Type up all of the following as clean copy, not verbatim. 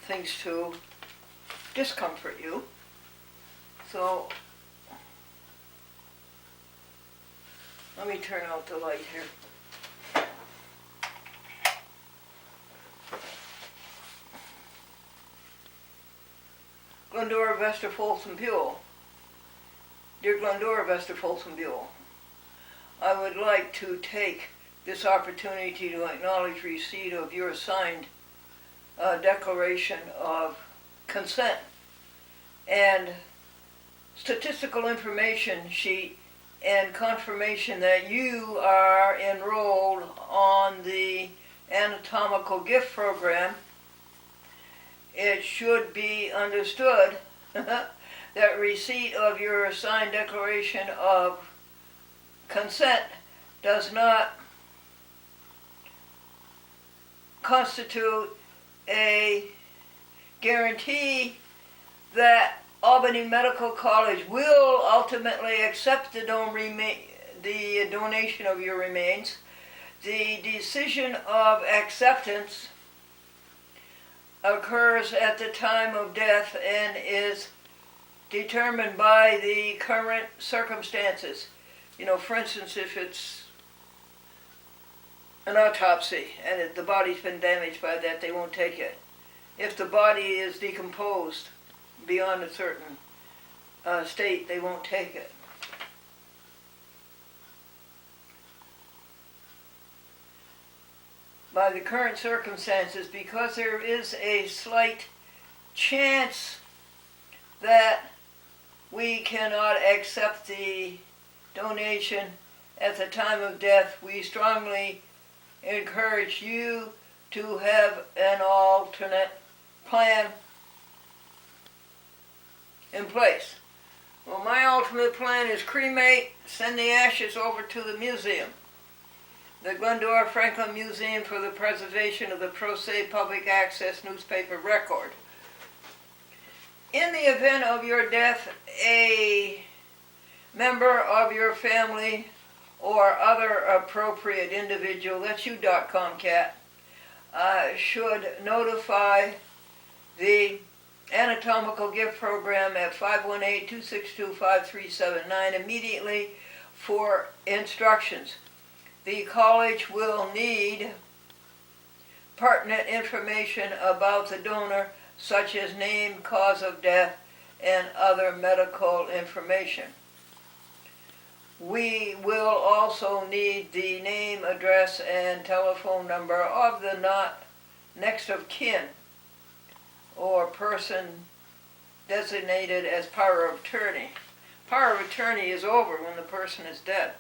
things to discomfort you. So, let me turn out the light here. Glendora, Vester, Folsom, Buell. Dear Glendora, Vester, Folsom, Buell, I would like to take this opportunity to acknowledge receipt of your signed declaration of consent and statistical information sheet and confirmation that you are enrolled on the anatomical gift program. It should be understood that receipt of your signed declaration of consent does not constitute a guarantee that Albany Medical College will ultimately accept the donation of your remains. The decision of acceptance occurs at the time of death and is determined by the current circumstances. You know, for instance, if it's an autopsy and the body's been damaged by that, they won't take it. If the body is decomposed beyond a certain state, they won't take it. By the current circumstances, because there is a slight chance that we cannot accept the donation at the time of death, we strongly encourage you to have an alternate plan in place. Well, my ultimate plan is cremate, send the ashes over to the museum, the Glendora Franklin Museum for the Preservation of the Pro Se Public Access Newspaper Record. In the event of your death, a member of your family or other appropriate individual, that's you, COKKECT, should notify the Anatomical Gift Program at 518-262-5379 immediately for instructions. The college will need pertinent information about the donor, such as name, cause of death, and other medical information. We will also need the name, address, and telephone number of the next of kin or person designated as power of attorney. Power of attorney is over when the person is dead.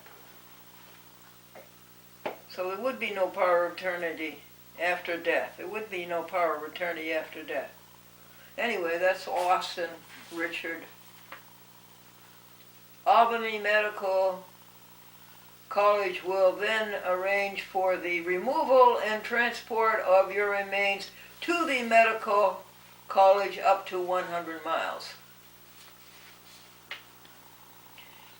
So there would be no power of attorney after death. There would be no power of attorney after death. Anyway, that's Austin Richard. Albany Medical College will then arrange for the removal and transport of your remains to the medical college up to 100 miles.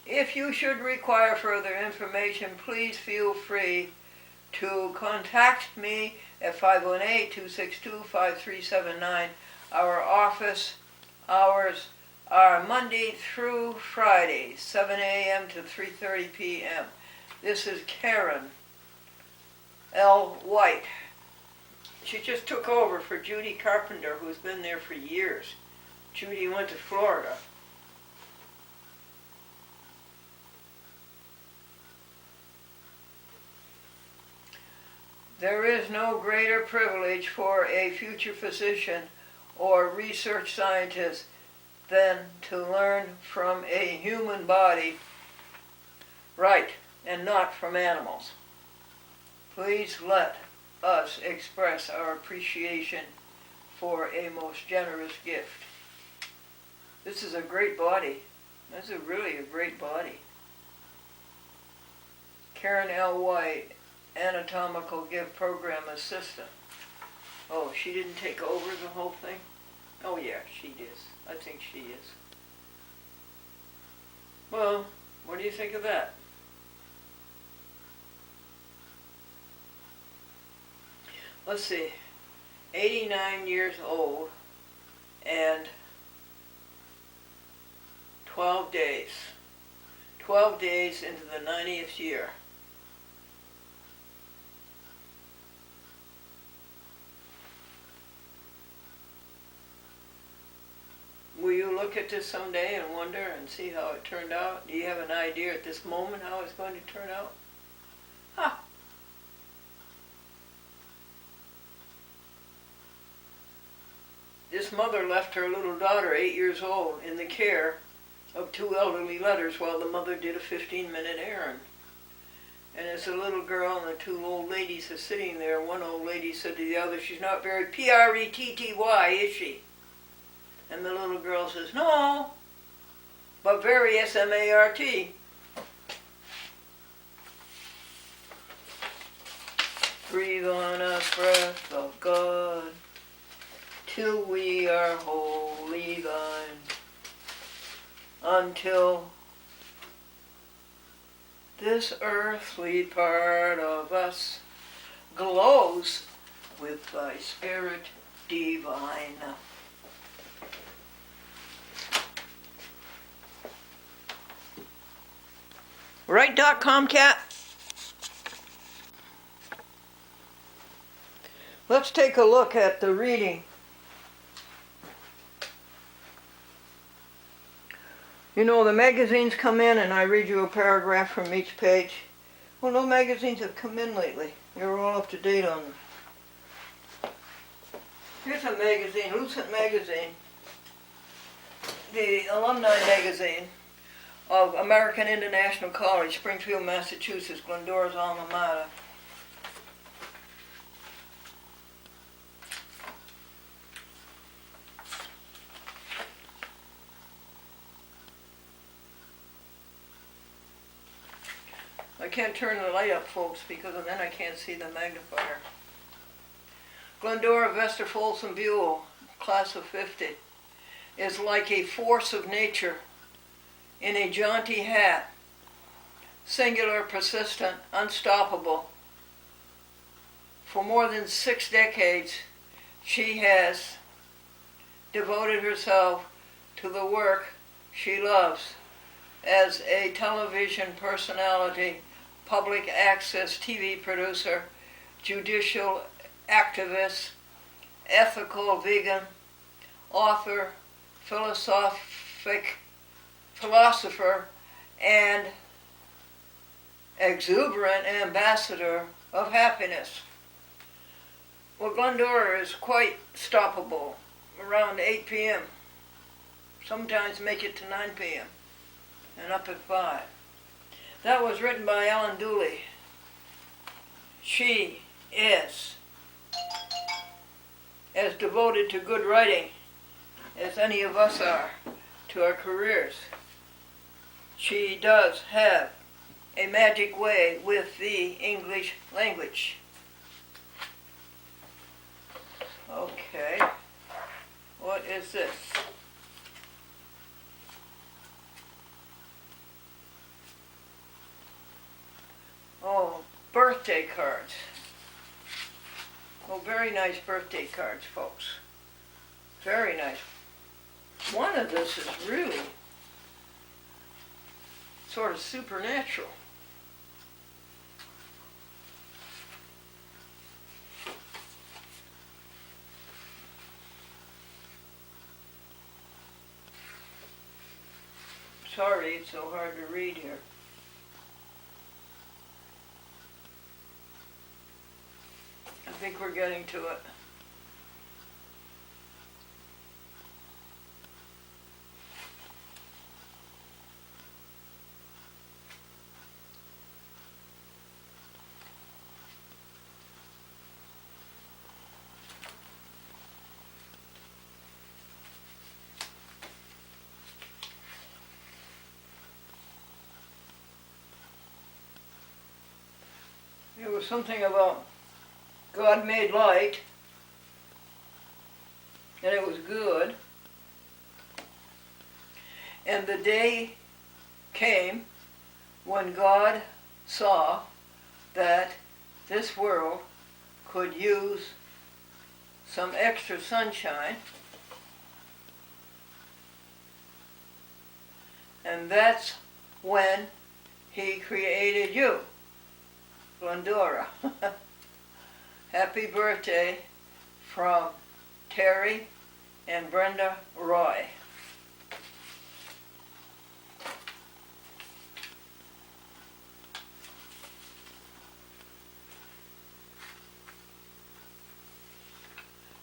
If you should require further information, please feel free to contact me at 518-262-5379. Our office hours are Monday through Friday, 7 a.m. to 3:30 p.m. This is Karen L. White. She just took over for Judy Carpenter, who's been there for years. Judy went to Florida. There is no greater privilege for a future physician or research scientist than to learn from a human body right and not from animals. Please let us express our appreciation for a most generous gift. This is a great body. This is really a great body. Karen L. White, Anatomical Gift Program Assistant. Oh, she didn't take over the whole thing? Oh yeah, she is. I think she is. Well, what do you think of that? Let's see. 89 years old and 12 days. 12 days into the 90th year. Will you look at this someday and wonder and see how it turned out? Do you have an idea at this moment how it's going to turn out? Huh. This mother left her little daughter, 8 years old, in the care of two elderly letters while the mother did a 15-minute errand. And as the little girl and the two old ladies are sitting there, one old lady said to the other, "She's not very P-R-E-T-T-Y, is she?" And the little girl says, "No, but very S-M-A-R-T. Breathe on us, breath of God, till we are wholly thine, until this earthly part of us glows with thy Spirit divine." Right, .com-cat? Let's take a look at the reading. You know, the magazines come in and I read you a paragraph from each page. Well, no magazines have come in lately. You're all up to date on them. Here's a magazine, Lucent Magazine, the alumni magazine of American International College, Springfield, Massachusetts, Glendora's alma mater. I can't turn the light up, folks, because then I can't see the magnifier. Glendora Vester Folsom Buell, class of 50, is like a force of nature in a jaunty hat, singular, persistent, unstoppable. For more than 6 decades, she has devoted herself to the work she loves as a television personality, public access TV producer, judicial activist, ethical vegan, author, philosopher, and exuberant ambassador of happiness. Well, Glendora is quite stoppable around 8 p.m. Sometimes make it to 9 p.m. and up at 5. That was written by Alan Dooley. She is as devoted to good writing as any of us are to our careers. She does have a magic way with the English language. Okay, what is this? Oh, birthday cards. Well, very nice birthday cards, folks. Very nice. One of this is really sort of supernatural. Sorry, it's so hard to read here. I think we're getting to it. There was something about God made light, and it was good. And the day came when God saw that this world could use some extra sunshine. And that's when he created you, Glendora. Happy birthday from Terry and Brenda Roy.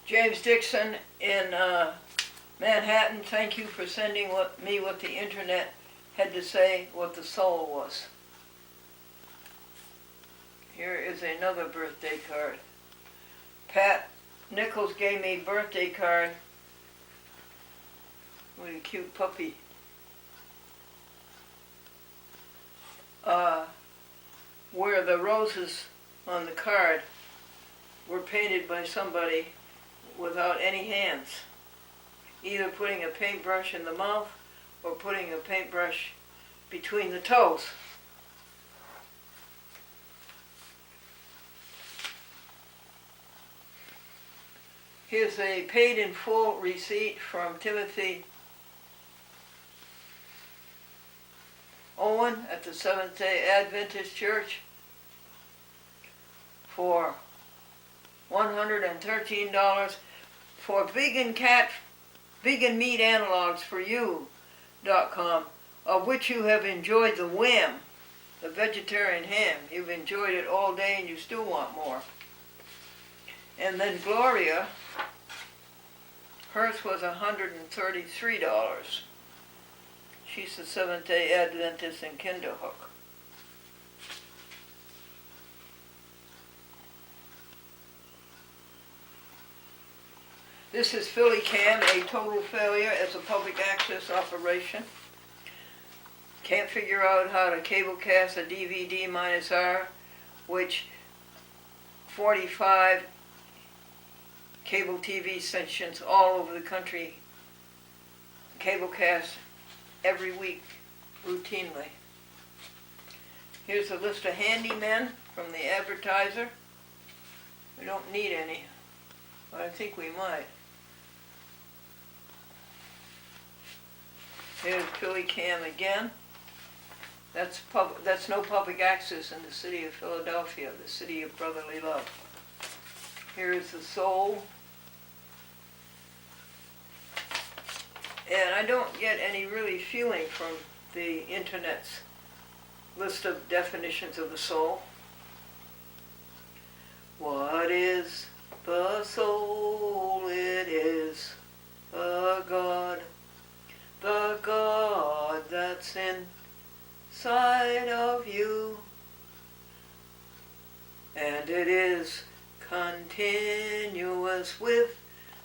James Dixon in Manhattan, thank you for sending me what the internet had to say what the soul was. Here is another birthday card. Pat Nichols gave me a birthday card with a cute puppy. Where the roses on the card were painted by somebody without any hands, either putting a paintbrush in the mouth or putting a paintbrush between the toes. Here's a paid in full receipt from Timothy Owen at the Seventh-day Adventist Church for $113 for vegan meat analogs for you.com, of which you have enjoyed the wham, the vegetarian ham. You've enjoyed it all day and you still want more. And then Gloria, hers was $133. She's the Seventh-day Adventist in Kinderhook. This is Philly Cam, a total failure as a public access operation. Can't figure out how to cablecast a DVD -R, which 45 cable TV stations all over the country cablecast every week, routinely. Here's a list of handymen from the advertiser. We don't need any, but I think we might. Here's Philly Cam again. That's no public access in the city of Philadelphia, the city of brotherly love. Here is the soul. And I don't get any really feeling from the internet's list of definitions of the soul. What is the soul? It is the God that's inside of you. And it is continuous with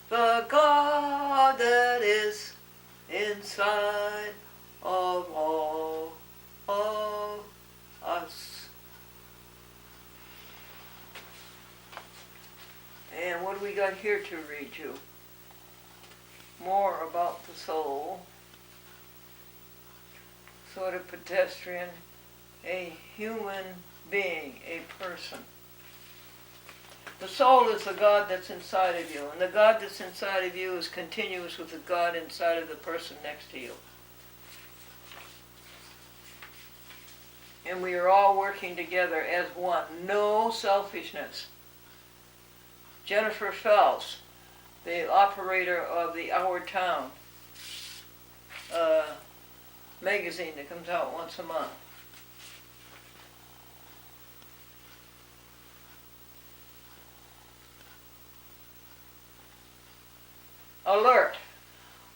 the God that is inside of all of us. And what do we got here to read you? More about the soul. Sort of pedestrian, a human being, a person. The soul is the God that's inside of you, and the God that's inside of you is continuous with the God inside of the person next to you. And we are all working together as one. No selfishness. Jennifer Fells, the operator of the Our Town magazine that comes out once a month. Alert,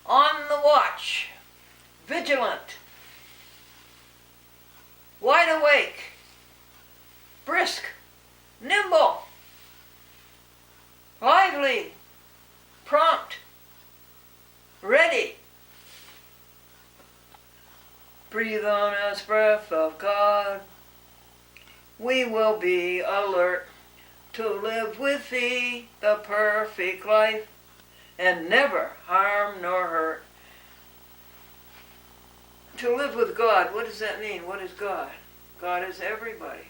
on the watch, vigilant, wide awake, brisk, nimble, lively, prompt, ready. Breathe on us, breath of God. We will be alert to live with thee the perfect life and never harm nor hurt. To live with God, what does that mean? What is God? God is everybody.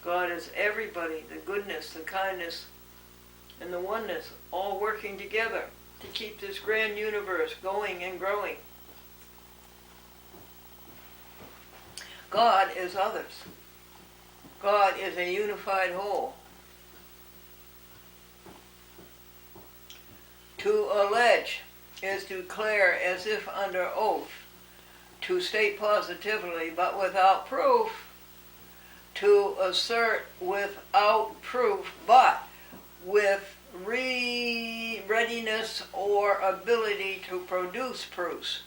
God is everybody. The goodness, the kindness, and the oneness all working together to keep this grand universe going and growing. God is others. God is a unified whole. To allege is to declare as if under oath, to state positively but without proof, to assert without proof but with readiness or ability to produce proofs.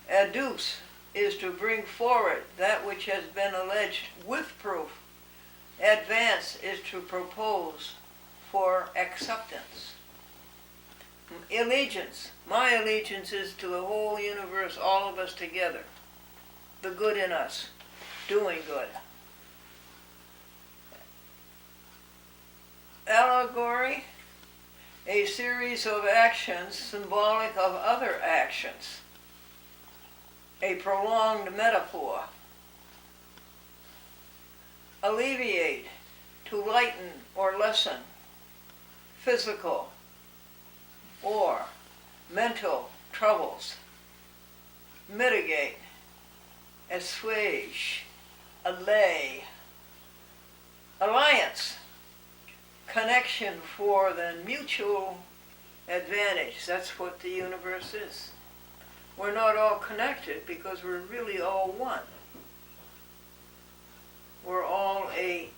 Adduce is to bring forward that which has been alleged with proof. Advance is to propose for acceptance. Allegiance. My allegiance is to the whole universe, all of us together. The good in us, doing good. Allegory, a series of actions symbolic of other actions. A prolonged metaphor. Alleviate, to lighten or lessen. Physical or mental troubles. Mitigate, assuage, allay. Alliance, connection for the mutual advantage. That's what the universe is. We're not all connected because we're really all one. We're all a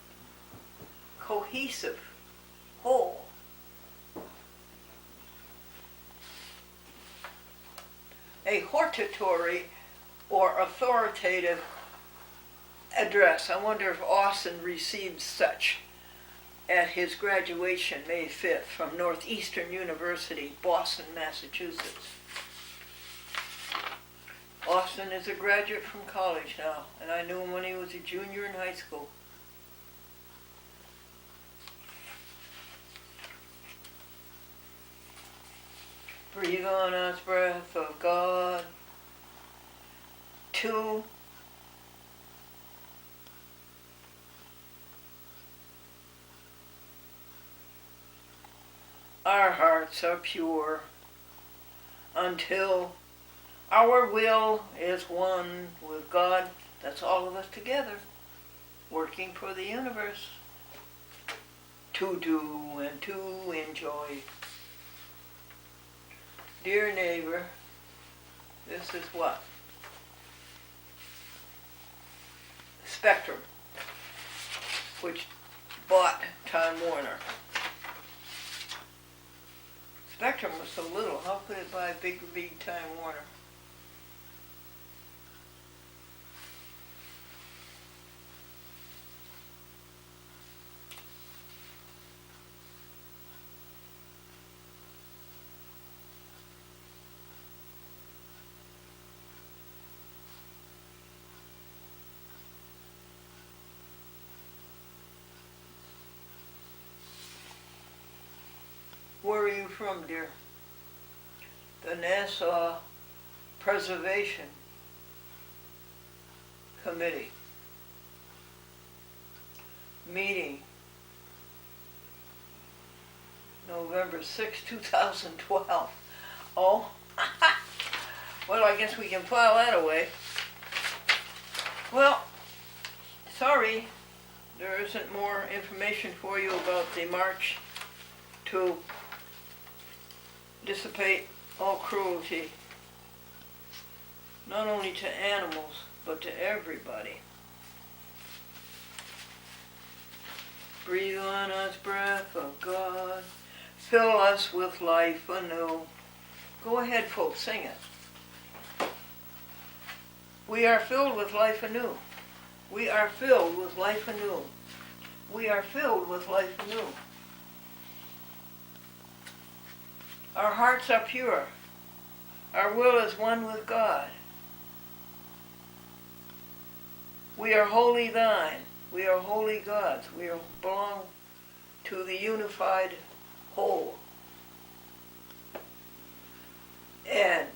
cohesive whole. A hortatory or authoritative address. I wonder if Austin received such at his graduation May 5th from Northeastern University, Boston, Massachusetts. Austin is a graduate from college now, and I knew him when he was a junior in high school. Breathe on us, breath of God. 2. Our hearts are pure until our will is one with God. That's all of us together, working for the universe to do and to enjoy. Dear neighbor, this is what? Spectrum, which bought Time Warner. Spectrum was so little, how could it buy big Time Warner? Where are you from, dear? The Nassau Preservation Committee. Meeting November 6, 2012. Oh, well, I guess we can file that away. Well, sorry, there isn't more information for you about the march to dissipate all cruelty, not only to animals, but to everybody. Breathe on us, breath of God. Fill us with life anew. Go ahead, folks, sing it. We are filled with life anew. We are filled with life anew. We are filled with life anew. Our hearts are pure. Our will is one with God. We are wholly thine. We are wholly God's. We belong to the unified whole. And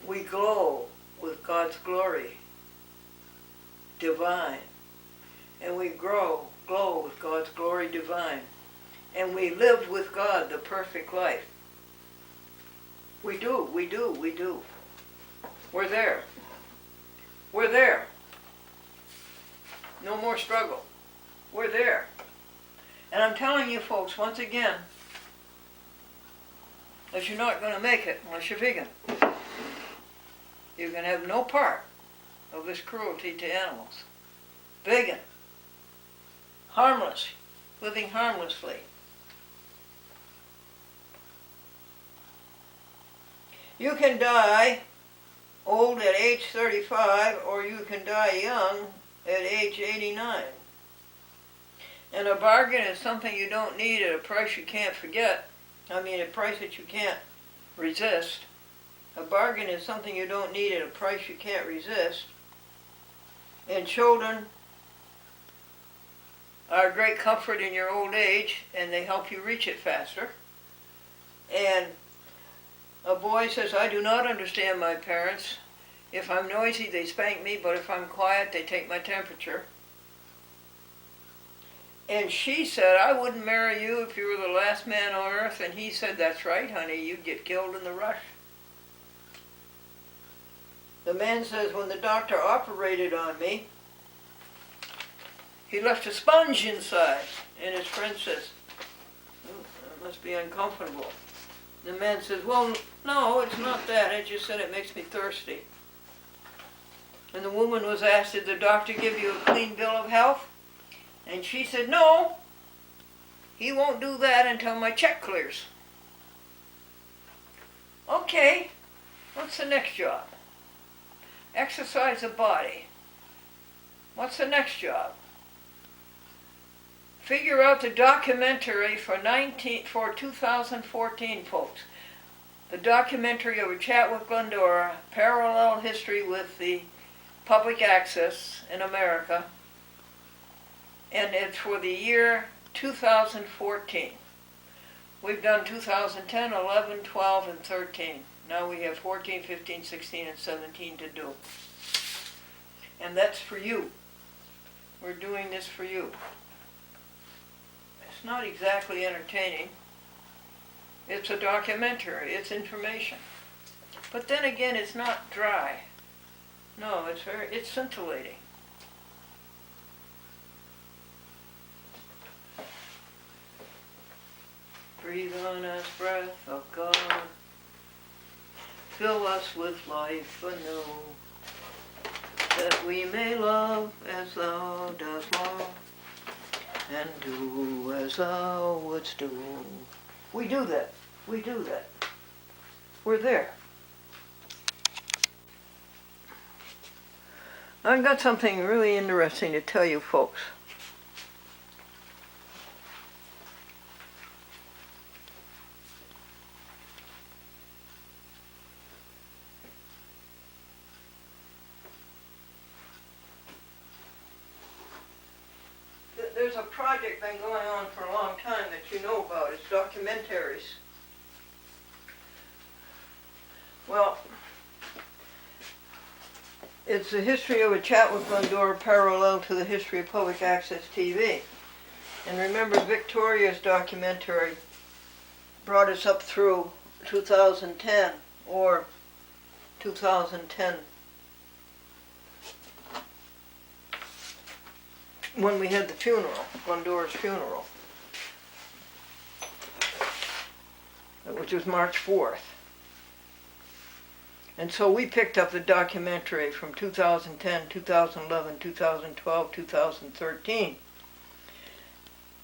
we glow with God's glory, divine. And we glow with God's glory divine and we lived with God the perfect life. We do, we do, we do. We're there. We're there. No more struggle. We're there. And I'm telling you folks, once again, that you're not going to make it unless you're vegan. You can have no part of this cruelty to animals. Vegan. Harmless. Living harmlessly. You can die old at age 35, or you can die young at age 89. And a bargain is something you don't need at a price you can't forget. I mean, a price that you can't resist. A bargain is something you don't need at a price you can't resist. And children are a great comfort in your old age, and they help you reach it faster. And a boy says, I do not understand my parents. If I'm noisy, they spank me, but if I'm quiet, they take my temperature. And she said, I wouldn't marry you if you were the last man on earth. And he said, that's right, honey, you'd get killed in the rush. The man says, when the doctor operated on me, he left a sponge inside. And his friend says, oh, that must be uncomfortable. The man says, well, no, it's not that. It just said it makes me thirsty. And the woman was asked, did the doctor give you a clean bill of health? And she said, no, he won't do that until my check clears. Okay, what's the next job? Exercise the body. What's the next job? Figure out the documentary for 2014, folks. The documentary of a chat with Glendora, parallel history with the public access in America. And it's for the year 2014. We've done 2010, 11, 12, and 13. Now we have 14, 15, 16, and 17 to do. And that's for you. We're doing this for you. It's not exactly entertaining. It's a documentary. It's information. But then again, it's not dry. No, it's scintillating. Breathe on us, breath of God. Fill us with life anew, that we may love as thou dost love, and do as thou wouldst do. We do that. We do that. We're there. I've got something really interesting to tell you folks. There's a project been going on for a long time that you know about. It's documentaries. Well, it's the history of a chat with Glendora parallel to the history of public access TV. And remember, Victoria's documentary brought us up through 2010 or 2010. When we had the funeral, Glendora's funeral, which was March 4th. And so we picked up the documentary from 2010, 2011, 2012, 2013.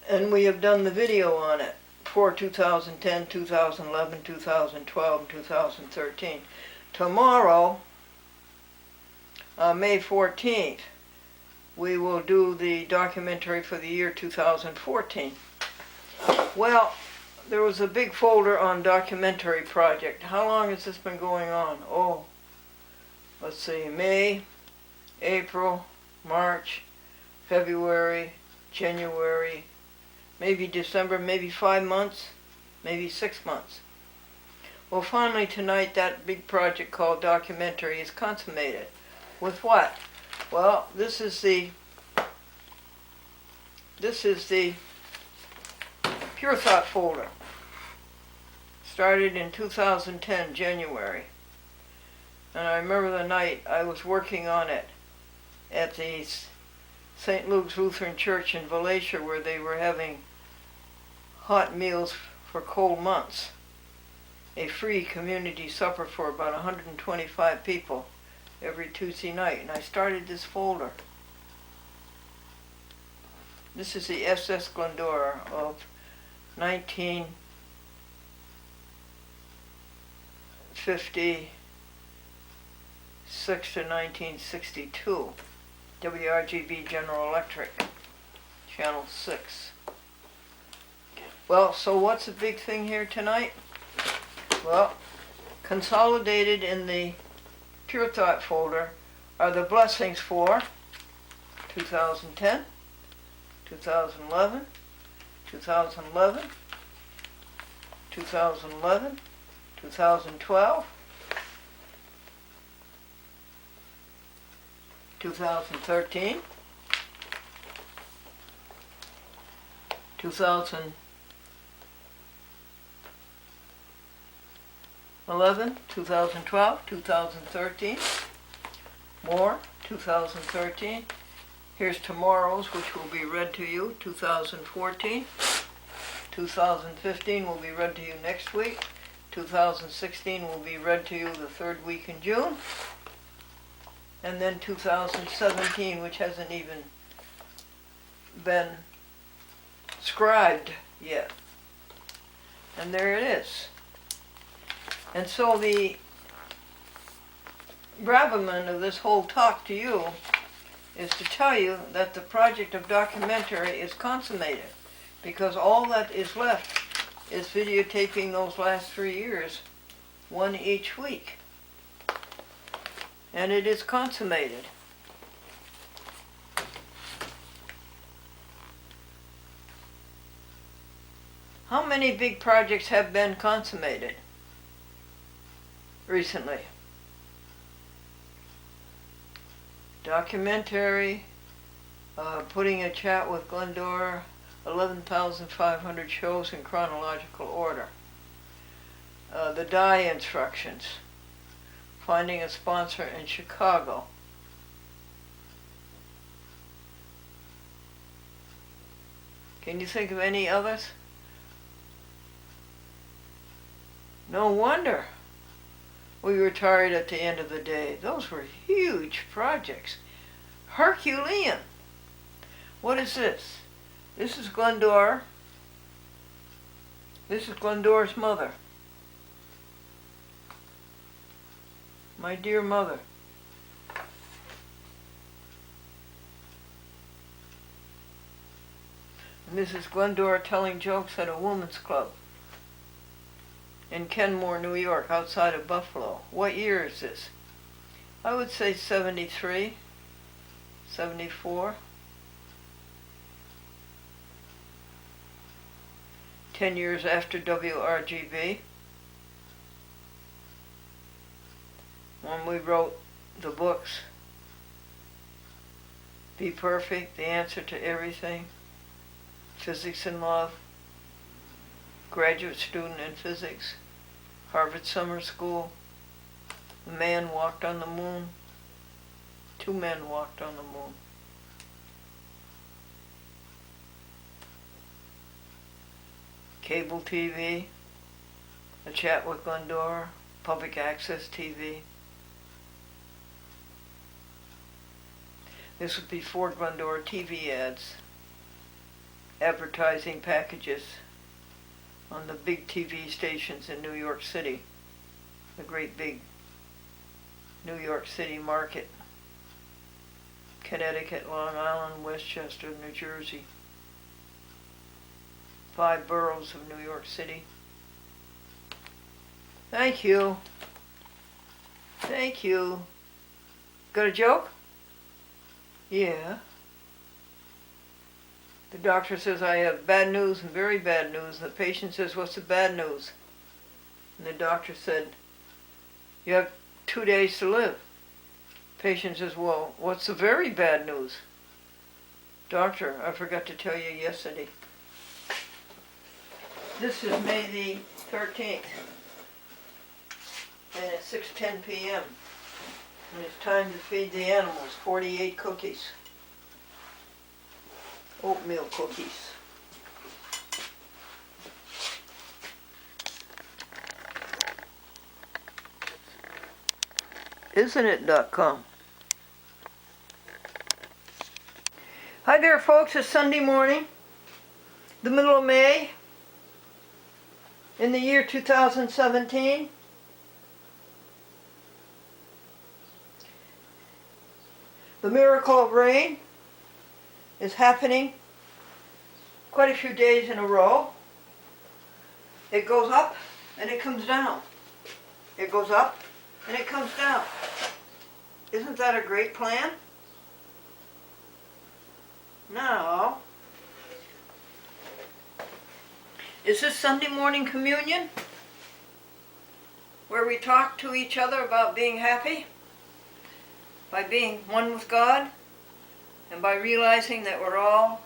And we have done the video on it for 2010, 2011, 2012, and 2013. Tomorrow, May 14th, we will do the documentary for the year 2014. Well, there was a big folder on documentary project. How long has this been going on? Oh, let's see, May, April, March, February, January, maybe December, maybe 5 months, maybe 6 months. Well, finally tonight that big project called documentary is consummated. With what? Well, this is the Pure Thought folder. Started in 2010, January. And I remember the night I was working on it at the St. Luke's Lutheran Church in Valencia, where they were having hot meals for cold months. A free community supper for about 125 people every Tuesday night. And I started this folder. This is the SS Glendora of 1956 to 1962. WRGB General Electric, Channel 6. Well, so what's the big thing here tonight? Well, consolidated in the Pure Thought folder are the blessings for 2010, 2011, 2011, 2011, 2012, 2013, 2011, 2012, 2013, more, 2013. Here's tomorrow's, which will be read to you, 2014. 2015 will be read to you next week. 2016 will be read to you the third week in June. And then 2017, which hasn't even been scribed yet. And there it is. And so the gravamen of this whole talk to you is to tell you that the project of documentary is consummated, because all that is left is videotaping those last 3 years, one each week. And it is consummated. How many big projects have been consummated recently? Documentary, putting a chat with Glendora, 11,500 shows in chronological order. The die instructions, finding a sponsor in Chicago. Can you think of any others? No wonder we were tired at the end of the day. Those were huge projects. Herculean. What is this? This is Glendora. This is Glendora's mother. My dear mother. And this is Glendora telling jokes at a women's club in Kenmore, New York, outside of Buffalo. What year is this? I would say 73, 74. 10 years after WRGB, when we wrote the books, Be Perfect, The Answer to Everything, Physics and Love, Graduate Student in Physics, Harvard Summer School, The Man Walked on the Moon, 2 men walked on the moon. Cable TV, A Chat with Glendora, Public Access TV. This was before Glendora TV ads, advertising packages on the big TV stations in New York City, the great big New York City market, Connecticut, Long Island, Westchester, New Jersey. 5 boroughs of New York City. Thank you. Thank you. Got a joke? Yeah. The doctor says I have bad news and very bad news. The patient says, what's the bad news? And the doctor said, you have 2 days to live. Patient says, well, what's the very bad news? Doctor, I forgot to tell you yesterday. This is May the 13th, and it's 6:10 p.m. and it's time to feed the animals 48 cookies, oatmeal cookies. Isn't it.com? Hi there, folks. It's Sunday morning, the middle of May, in the year 2017. The miracle of rain is happening quite a few days in a row. It goes up and it comes down. It goes up and it comes down. Isn't that a great plan? Now, is this Sunday morning communion where we talk to each other about being happy by being one with God and by realizing that we're all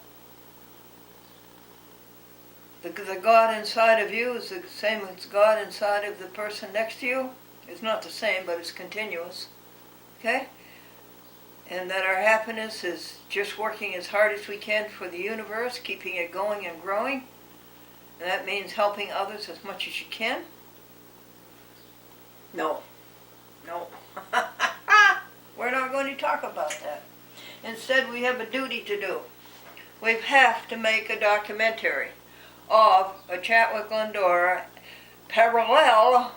the God inside of you is the same as God inside of the person next to you? It's not the same, but it's continuous. Okay? And that our happiness is just working as hard as we can for the universe, keeping it going and growing. And that means helping others as much as you can. No. We're not going to talk about that. Instead, we have a duty to do. We have to make a documentary of a chat with Glendora parallel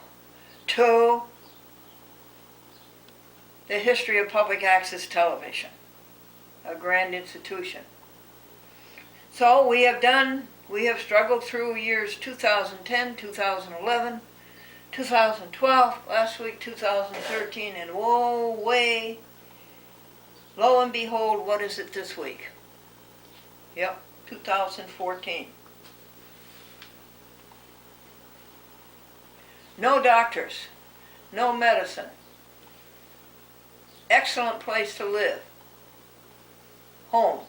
to the history of public access television, a grand institution. So we have struggled through years 2010, 2011, 2012, last week 2013, and lo and behold, what is it this week? Yep, 2014. No doctors, no medicine. Excellent place to live. Home.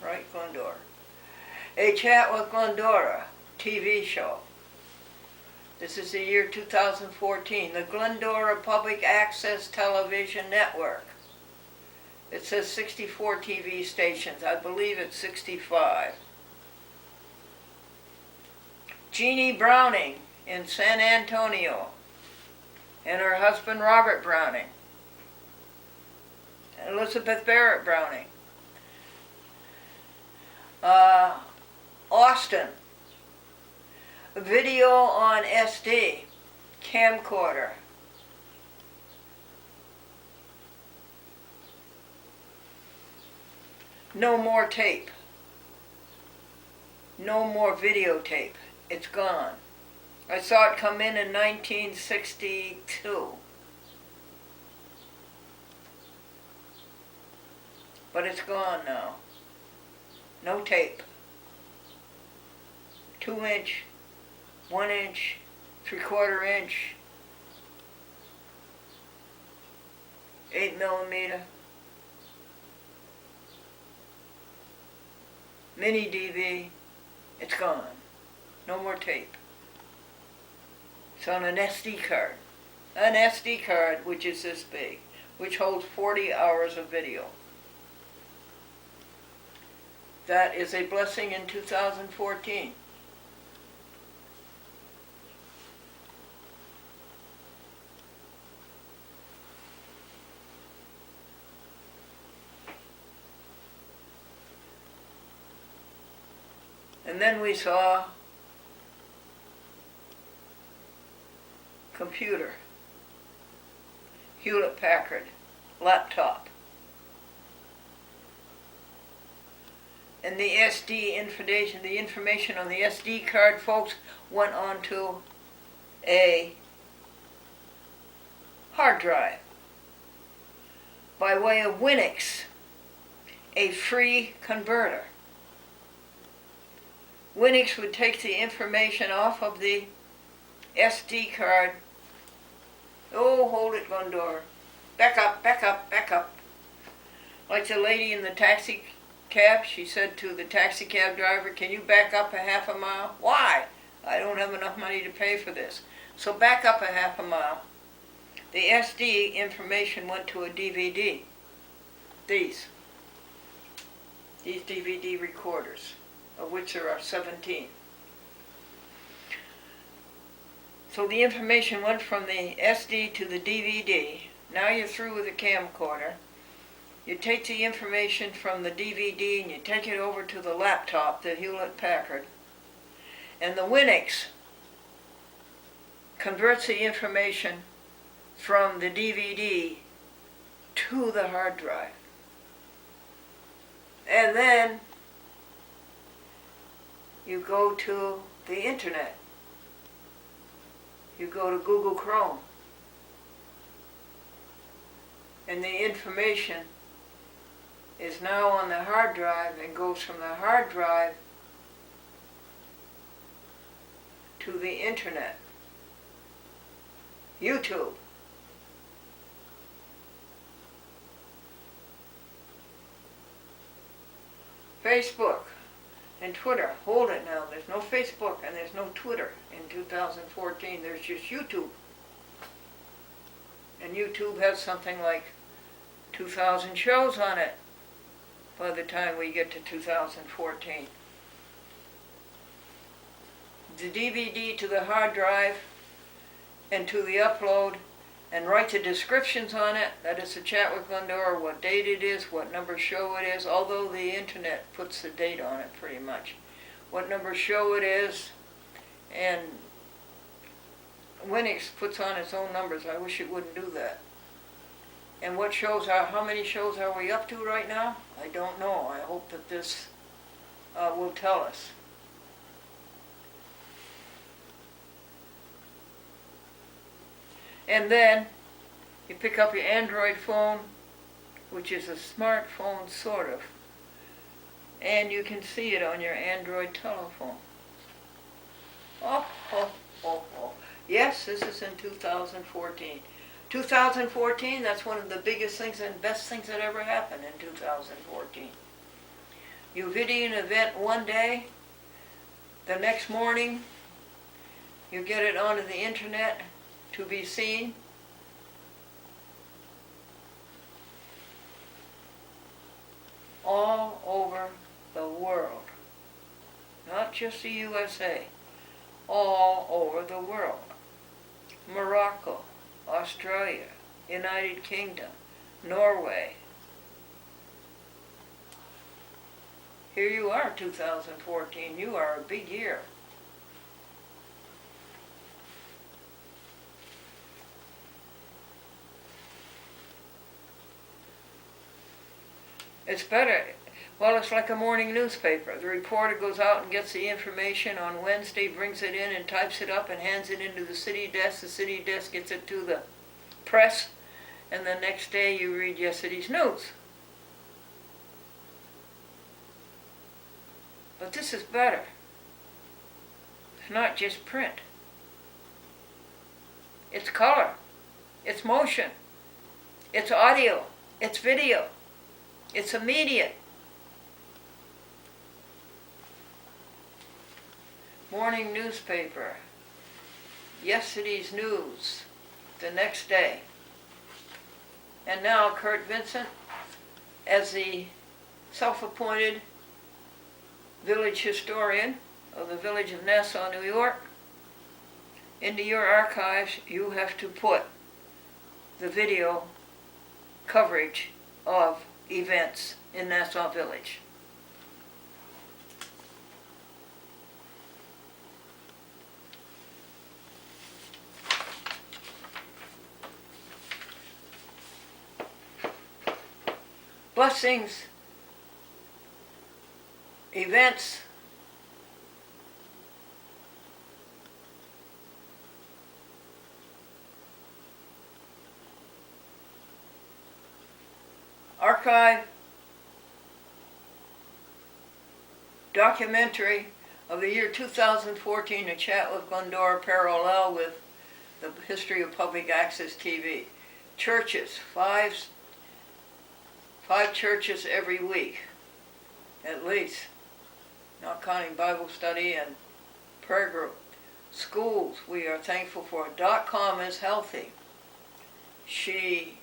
Right, Glendora. A Chat with Glendora TV show. This is the year 2014. The Glendora Public Access Television Network. It says 64 TV stations. I believe it's 65. Jeannie Browning in San Antonio and her husband Robert Browning. Elizabeth Barrett Browning. Austin. Video on SD. Camcorder. No more tape. No more videotape. It's gone. I saw it come in 1962. But it's gone now. No tape. 2-inch, 1-inch, 3/4 inch, 8mm, mini DV. It's gone. No more tape. It's on an SD card. An SD card which is this big, which holds 40 hours of video. That is a blessing in 2014. And then we saw computer, Hewlett-Packard laptop. And the SD information, the information on the SD card, folks, went onto a hard drive by way of Winix, a free converter. Winix would take the information off of the SD card. Oh, hold it, Glendora. Back up, back up, back up. Like the lady in the taxi cab, she said to the taxi cab driver, "Can you back up a half a mile?" "Why?" "I don't have enough money to pay for this." So back up a half a mile. The SD information went to a DVD. These DVD recorders, of which there are 17. So the information went from the SD to the DVD. Now you're through with the camcorder. You take the information from the DVD and you take it over to the laptop, the Hewlett-Packard. And the Winix converts the information from the DVD to the hard drive. And then you go to the internet. You go to Google Chrome. And the information is now on the hard drive and goes from the hard drive to the internet. YouTube. Facebook and Twitter. Hold it now. There's no Facebook and there's no Twitter in 2014. There's just YouTube. And YouTube has something like 2,000 shows on it by the time we get to 2014. The DVD to the hard drive and to the upload, and write the descriptions on it. That is the chat with Glendora, what date it is, what number show it is, although the internet puts the date on it pretty much. What number show it is, and Winix puts on its own numbers. I wish it wouldn't do that. And what shows are, how many shows are we up to right now? I don't know. I hope that this will tell us. And then you pick up your Android phone, which is a smartphone sort of, and you can see it on your Android telephone. Oh. Yes, this is in 2014. 2014, that's one of the biggest things and best things that ever happened in 2014. You video an event one day, the next morning you get it onto the internet to be seen. All over the world. Not just the USA. All over the world. Morocco, Australia, United Kingdom, Norway. Here you are, 2014. You are a big year. It's better. Well, it's like a morning newspaper. The reporter goes out and gets the information on Wednesday, brings it in and types it up and hands it into the city desk. The city desk gets it to the press, and the next day you read yesterday's news. But this is better. It's not just print. It's color. It's motion. It's audio. It's video. It's immediate. Morning newspaper. Yesterday's news. The next day. And now Kurt Vincent, as the self-appointed village historian of the village of Nassau, New York, into your archives you have to put the video coverage of events in Nassau Village. Blessings, events, archive, documentary of the year 2014, a chat with Glendora parallel with the history of public access TV. Churches, five churches every week. at least, not counting Bible study and prayer group. Schools, we are thankful for. .com is healthy. She's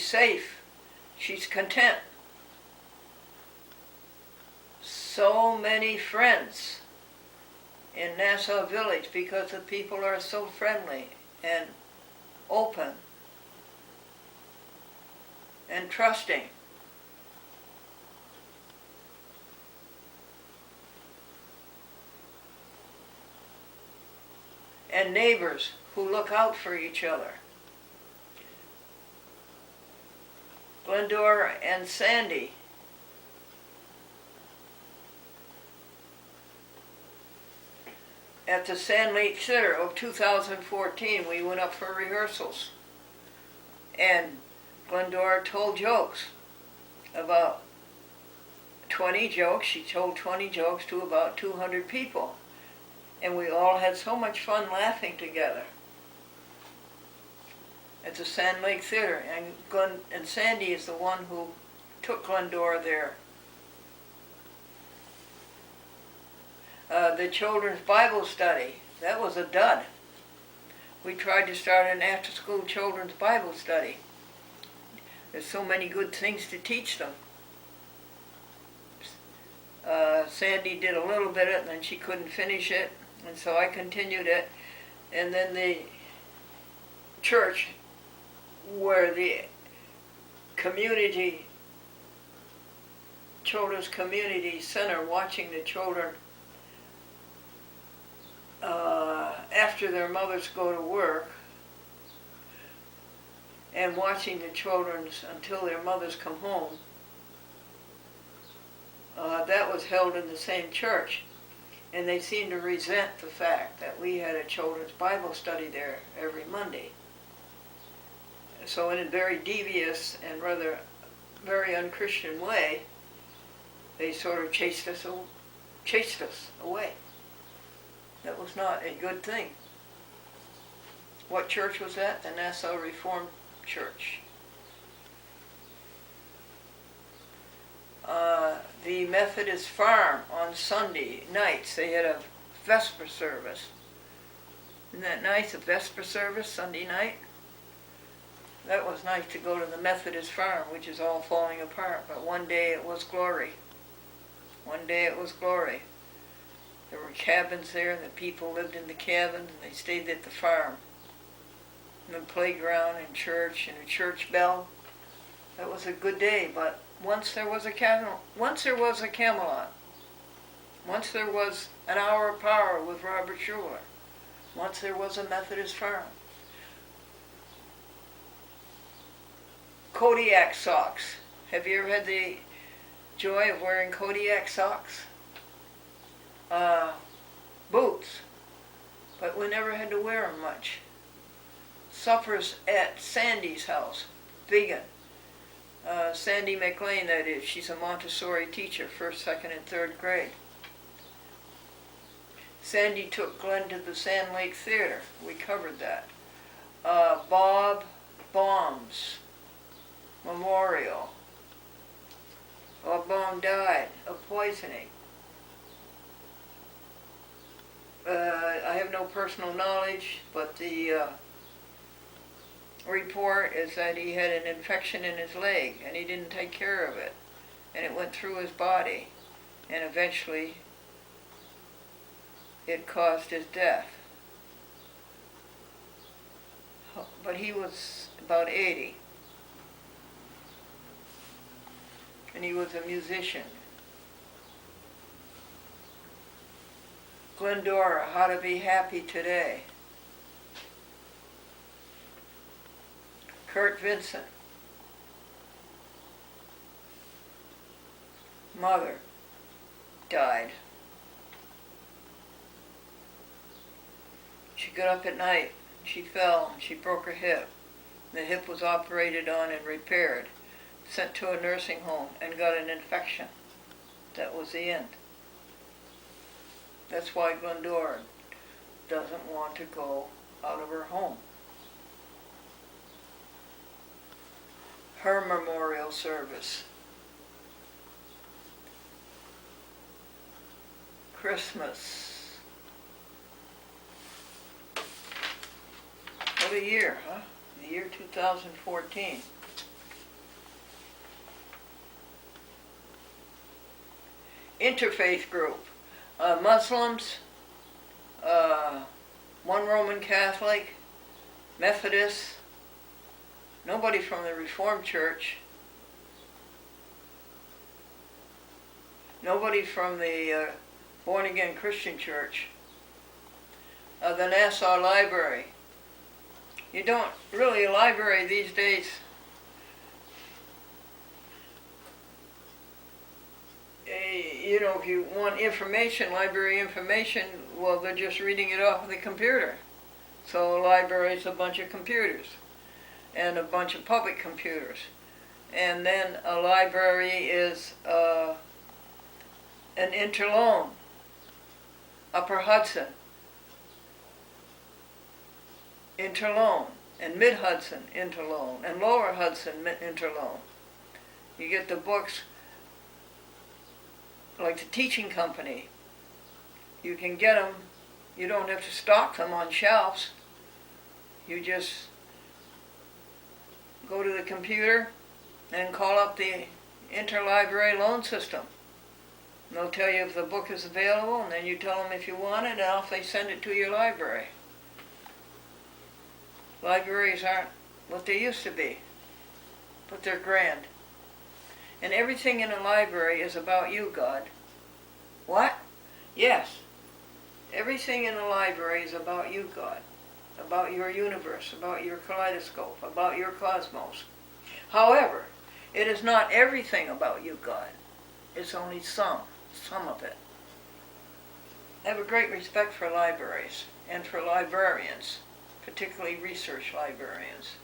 safe. She's content. So many friends in Nassau Village because the people are so friendly and open and trusting. And neighbors who look out for each other. Glendora and Sandy. At the Sand Lake Theater of 2014, we went up for rehearsals. And Glendora told jokes, about 20 jokes. She told 20 jokes to about 200 people. And we all had so much fun laughing together at the Sand Lake Theater. And Sandy is the one who took Glendora there. The children's Bible study, that was a dud. We tried to start an after-school children's Bible study. There's so many good things to teach them. Sandy did a little bit of it, and then she couldn't finish it, and so I continued it. And then the church, where the children's community center, watching the children after their mothers go to work, and watching the children until their mothers come home. That was held in the same church, and they seemed to resent the fact that we had a children's Bible study there every Monday. So in a very devious and rather very unchristian way, they sort of chased us away. That was not a good thing. What church was that? The Nassau Reformed Church. The Methodist Farm on Sunday nights, they had a Vesper service. Isn't that nice, a Vesper service Sunday night? That was nice to go to the Methodist Farm, which is all falling apart, but one day it was glory. One day it was glory. There were cabins there, and the people lived in the cabins, and they stayed at the farm. And the playground and church and a church bell. That was a good day, but once there was a Camelot. Once there was an hour of power with Robert Schuller. Once there was a Methodist Farm. Kodiak socks. Have you ever had the joy of wearing Kodiak socks? Boots. But we never had to wear them much. Suppers at Sandy's house. Vegan. Sandy McLean, that is. She's a Montessori teacher, 1st, 2nd, and 3rd grade. Sandy took Glenn to the Sand Lake Theater. We covered that. Bob Baum's memorial. Bob Baum died of poisoning. I have no personal knowledge, but the report is that he had an infection in his leg, and he didn't take care of it, and it went through his body, and eventually it caused his death. But he was about 80, and he was a musician. Glendora, How to Be Happy Today. Kurt Vincent. Mother died. She got up at night, she fell, and she broke her hip. The hip was operated on and repaired, sent to a nursing home, and got an infection. That was the end. That's why Glendora doesn't want to go out of her home. her memorial service. Christmas. What a year, huh? The year 2014. Interfaith group. Muslims, one Roman Catholic, Methodists, nobody from the Reformed Church, nobody from the born-again Christian Church, the Nassau Library. You don't really, a library these days, you know, if you want information, library information, well, they're just reading it off the computer. So a library is a bunch of computers, and a bunch of public computers. And then a library is an interloan, Upper Hudson, interloan, and Mid-Hudson interloan, and Lower Hudson interloan. You get the books like the teaching company. You can get them, you don't have to stock them on shelves. You just go to the computer and call up the interlibrary loan system. And they'll tell you if the book is available, and then you tell them if you want it, and off they send it to your library. Libraries aren't what they used to be, but they're grand. And everything in a library is about you, God. What? Yes. Everything in a library is about you, God. About your universe, about your kaleidoscope, about your cosmos. However, it is not everything about you, God. It's only some of it. I have a great respect for libraries and for librarians, particularly research librarians.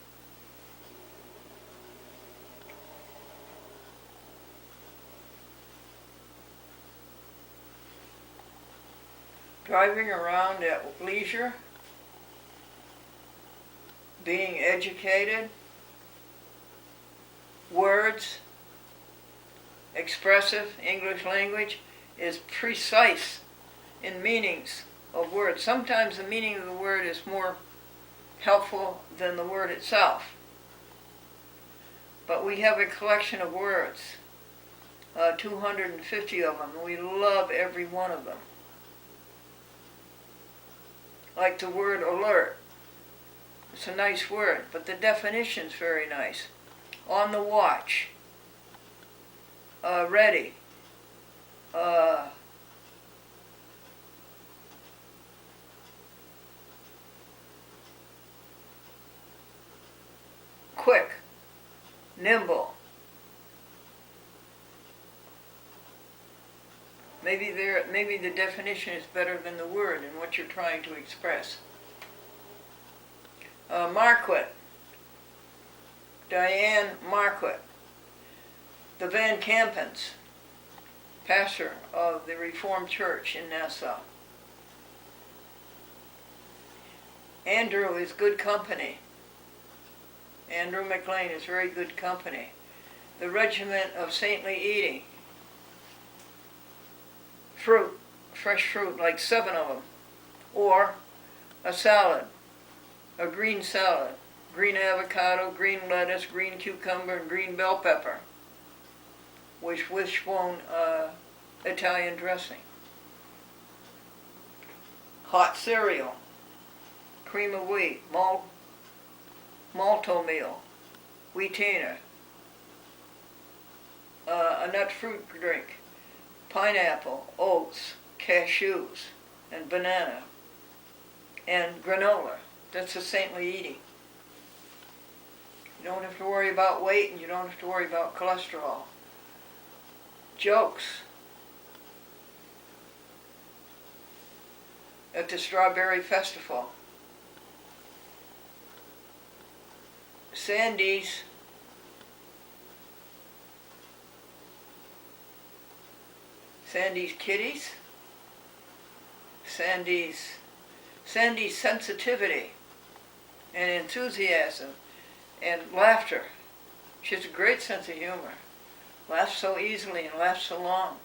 Driving around at leisure, being educated, words, expressive English language is precise in meanings of words. Sometimes the meaning of the word is more helpful than the word itself. But we have a collection of words, 250 of them, and we love every one of them. Like the word alert. It's a nice word, but the definition's very nice. On the watch. Ready. Quick. Nimble. Maybe the definition is better than the word in what you're trying to express. Marquette. Diane Marquette. The Van Campens, pastor of the Reformed Church in Nassau. Andrew is good company. Andrew McLean is very good company. The Regiment of Saintly Eating. Fruit, fresh fruit, like 7 of them. Or a salad, a green salad, green avocado, green lettuce, green cucumber, and green bell pepper, with wishbone Italian dressing. Hot cereal, cream of wheat, malto meal, wheatena, a nut fruit drink, pineapple, oats, cashews, and banana, and granola. That's a saintly eating. You don't have to worry about weight, and you don't have to worry about cholesterol. Jokes. At the Strawberry Festival. Sandy's kitties. Sandy's sensitivity and enthusiasm and laughter. She has a great sense of humor. Laughs so easily and laughs so long.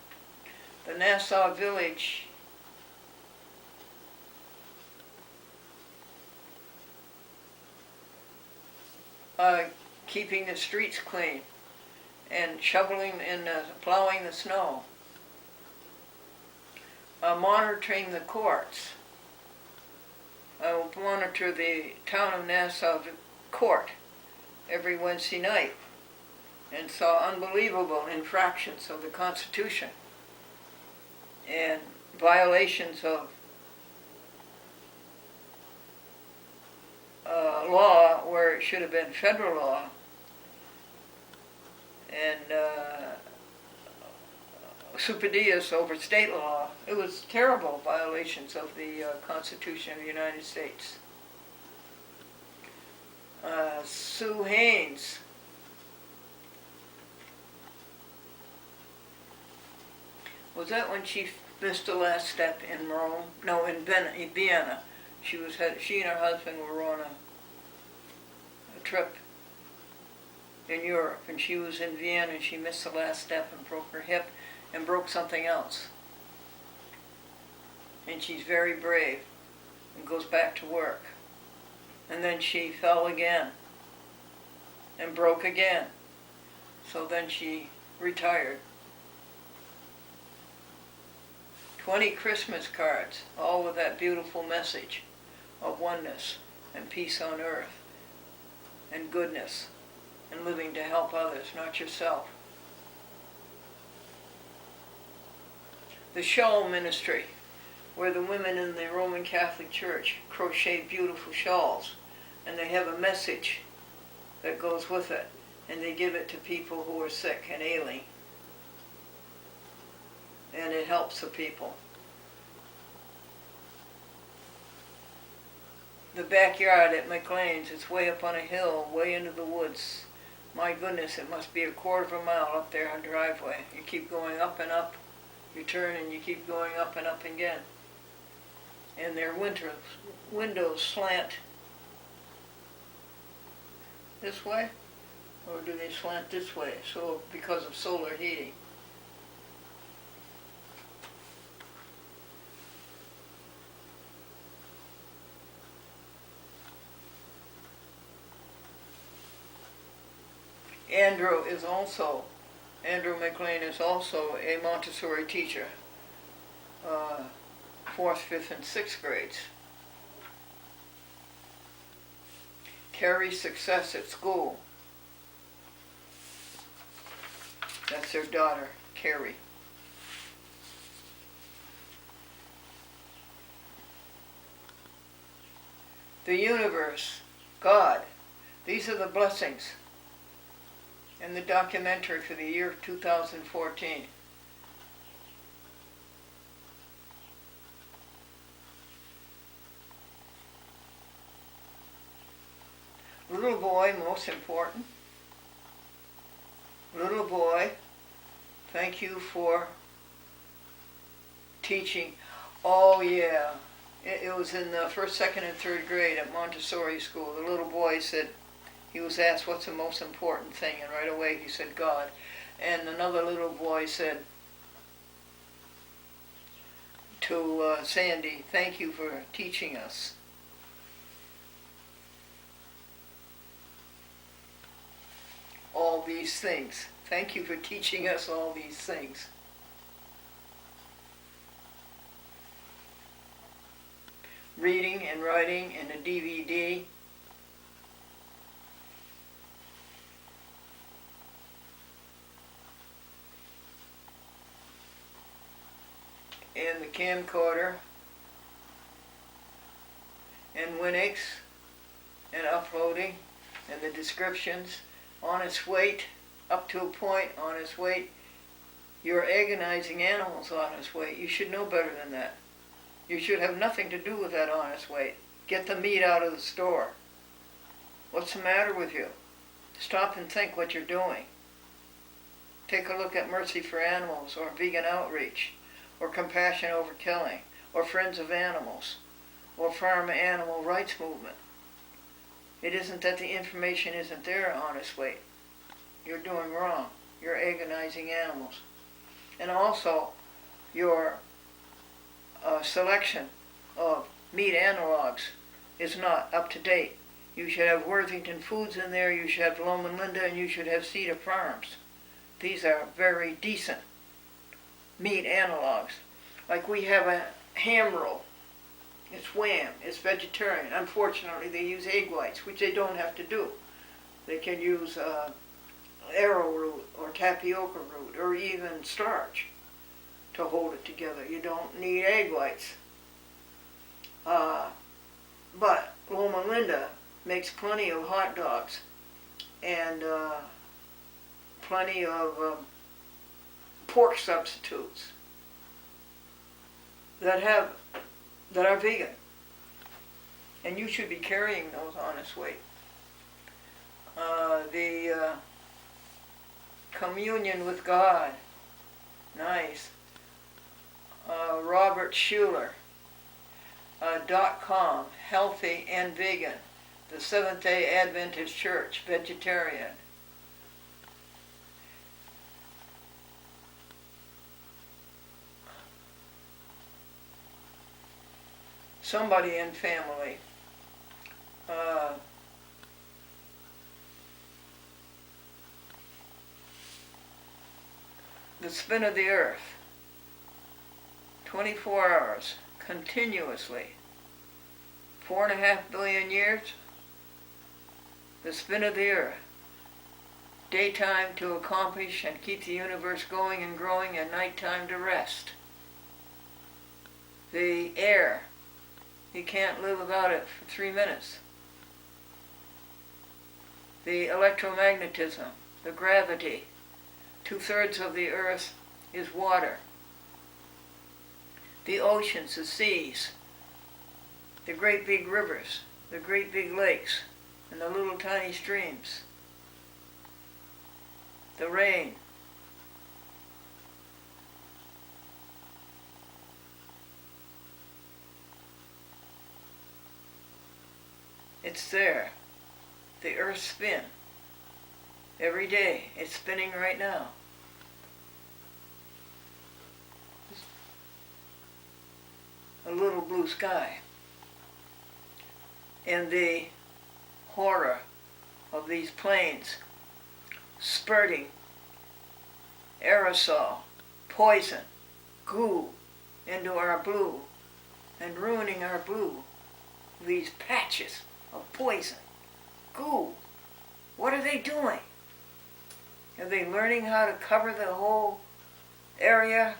The Nassau Village keeping the streets clean and shoveling and plowing the snow. Monitoring the courts. I will monitor the town of Nassau court every Wednesday night and saw unbelievable infractions of the Constitution and violations of law where it should have been federal law, and superdius over state law. It was terrible violations of the Constitution of the United States. Sue Haynes. Was that when she missed the last step in Rome? No, in Vienna. She and her husband were on a trip in Europe, and she was in Vienna, and she missed the last step and broke her hip and broke something else. And she's very brave and goes back to work. And then she fell again and broke again. So then she retired. 20 Christmas cards, all with that beautiful message of oneness and peace on earth and goodness and living to help others, not yourself. The shawl ministry, where the women in the Roman Catholic Church crochet beautiful shawls, and they have a message that goes with it, and they give it to people who are sick and ailing, and it helps the people. The backyard at McLean's, it's way up on a hill, way into the woods. My goodness, it must be a quarter of a mile up there on driveway. You keep going up and up, you turn and you keep going up and up again. And their windows slant this way, or do they slant this way? So because of solar heating. Andrew McLean is also a Montessori teacher, 4th, 5th, and 6th grades. Carrie's success at school. That's their daughter, Carrie. The universe, God, these are the blessings. And the documentary for the year 2014. Little boy, most important. Little boy, thank you for teaching. Oh yeah, it was in the 1st, 2nd, and 3rd grade at Montessori school. The little boy said, he was asked what's the most important thing, and right away he said God. And another little boy said to Sandy, thank you for teaching us. All these things. Thank you for teaching us all these things. Reading and writing in a DVD. And the camcorder, and Winix, and uploading, and the descriptions, on its weight, up to a point, on its weight. You're agonizing animals on its weight. You should know better than that. You should have nothing to do with that on its weight. Get the meat out of the store. What's the matter with you? Stop and think what you're doing. Take a look at Mercy for Animals, or Vegan Outreach, or Compassion Over Killing, or Friends of Animals, or Farm Animal Rights Movement. It isn't that the information isn't there on its weight. you're doing wrong. You're agonizing animals. And also, your selection of meat analogs is not up to date. You should have Worthington Foods in there, you should have Loma Linda, and you should have Cedar Farms. These are very decent meat analogs. Like we have a ham roll. It's Wham, it's vegetarian. Unfortunately, they use egg whites, which they don't have to do. They can use arrowroot or tapioca root or even starch to hold it together. You don't need egg whites. But Loma Linda makes plenty of hot dogs and plenty of pork substitutes that are vegan. And you should be carrying those on its weight. The Communion with God, nice. Robert Schuller, .com, healthy and vegan. The Seventh-day Adventist Church, vegetarian. Somebody in family. The spin of the earth. 24 hours, continuously. 4.5 billion years. The spin of the earth. Daytime to accomplish and keep the universe going and growing, and nighttime to rest. The air. You can't live without it for 3 minutes. The electromagnetism, the gravity. 2/3 of the earth is water. The oceans, the seas, the great big rivers, the great big lakes, and the little tiny streams. The rain. It's there. The earth's spin. Every day. It's spinning right now. A little blue sky. And the horror of these planes spurting aerosol, poison, goo into our blue and ruining our blue. These patches of poison, goo. What are they doing? Are they learning how to cover the whole area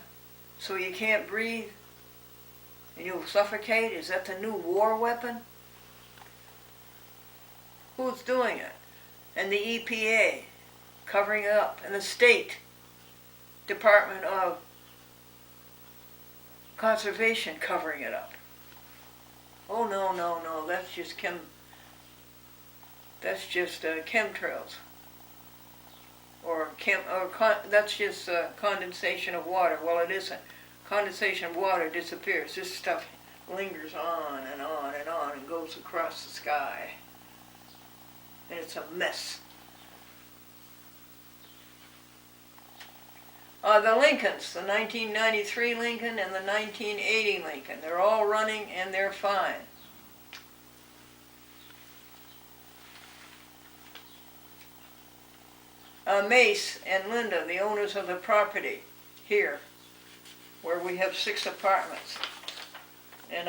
so you can't breathe and you'll suffocate? Is that the new war weapon? Who's doing it? And the EPA covering it up, and the State Department of Conservation covering it up. Oh no, no, no, that's just chemtrails. That's just condensation of water. Well, it isn't. Condensation of water disappears. This stuff lingers on and on and on and goes across the sky. And it's a mess. The Lincolns, the 1993 Lincoln and the 1980 Lincoln, they're all running and they're fine. Mace and Linda, the owners of the property here, where we have 6 apartments. And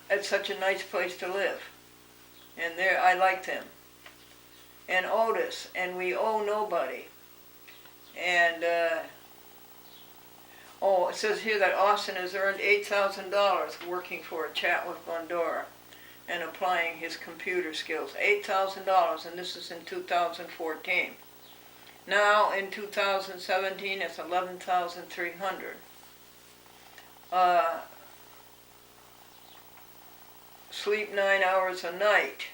it's such a nice place to live. And I like them. And Otis, and we owe nobody. And, it says here that Austin has earned $8,000 working for a chat with Glendora and applying his computer skills. $8,000, and this is in 2014. Now, in 2017, it's $11,300. Sleep 9 hours a night.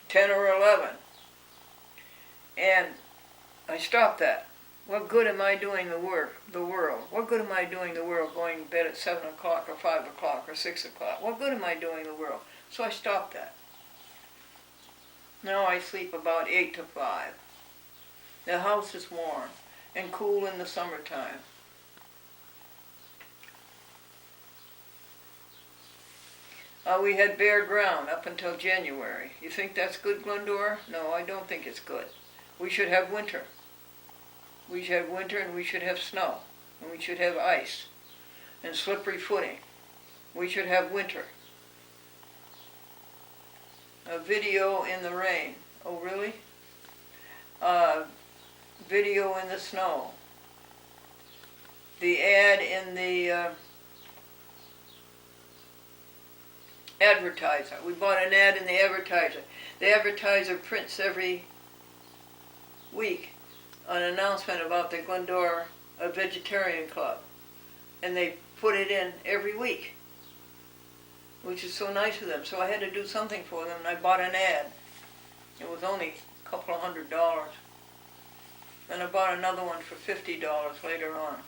10 or 11. And I stopped that. What good am I doing the world? What good am I doing the world going to bed at 7 o'clock or 5 o'clock or 6 o'clock? What good am I doing the world? So I stopped that. Now I sleep about 8 to 5. The house is warm and cool in the summertime. We had bare ground up until January. You think that's good, Glendora? No, I don't think it's good. We should have winter. We should have winter, and we should have snow, and we should have ice and slippery footing. We should have winter. A video in the rain. Oh, really? Video in the snow. The ad in the advertiser. We bought an ad in the advertiser. The advertiser prints every week an announcement about the Glendora Vegetarian Club. And they put it in every week, which is so nice of them. So I had to do something for them, and I bought an ad. It was only a couple of $100. Then I bought another one for $50 later on.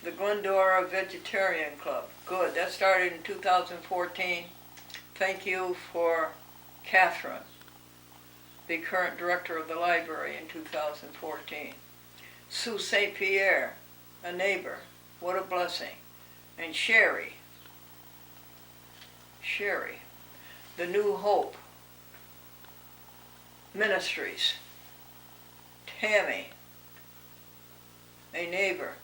The Glendora Vegetarian Club. Good. That started in 2014. Thank you for Catherine, the current director of the library in 2014. Sue St. Pierre, a neighbor. What a blessing. And Sherry, the New Hope Ministries. Tammy, a neighbor.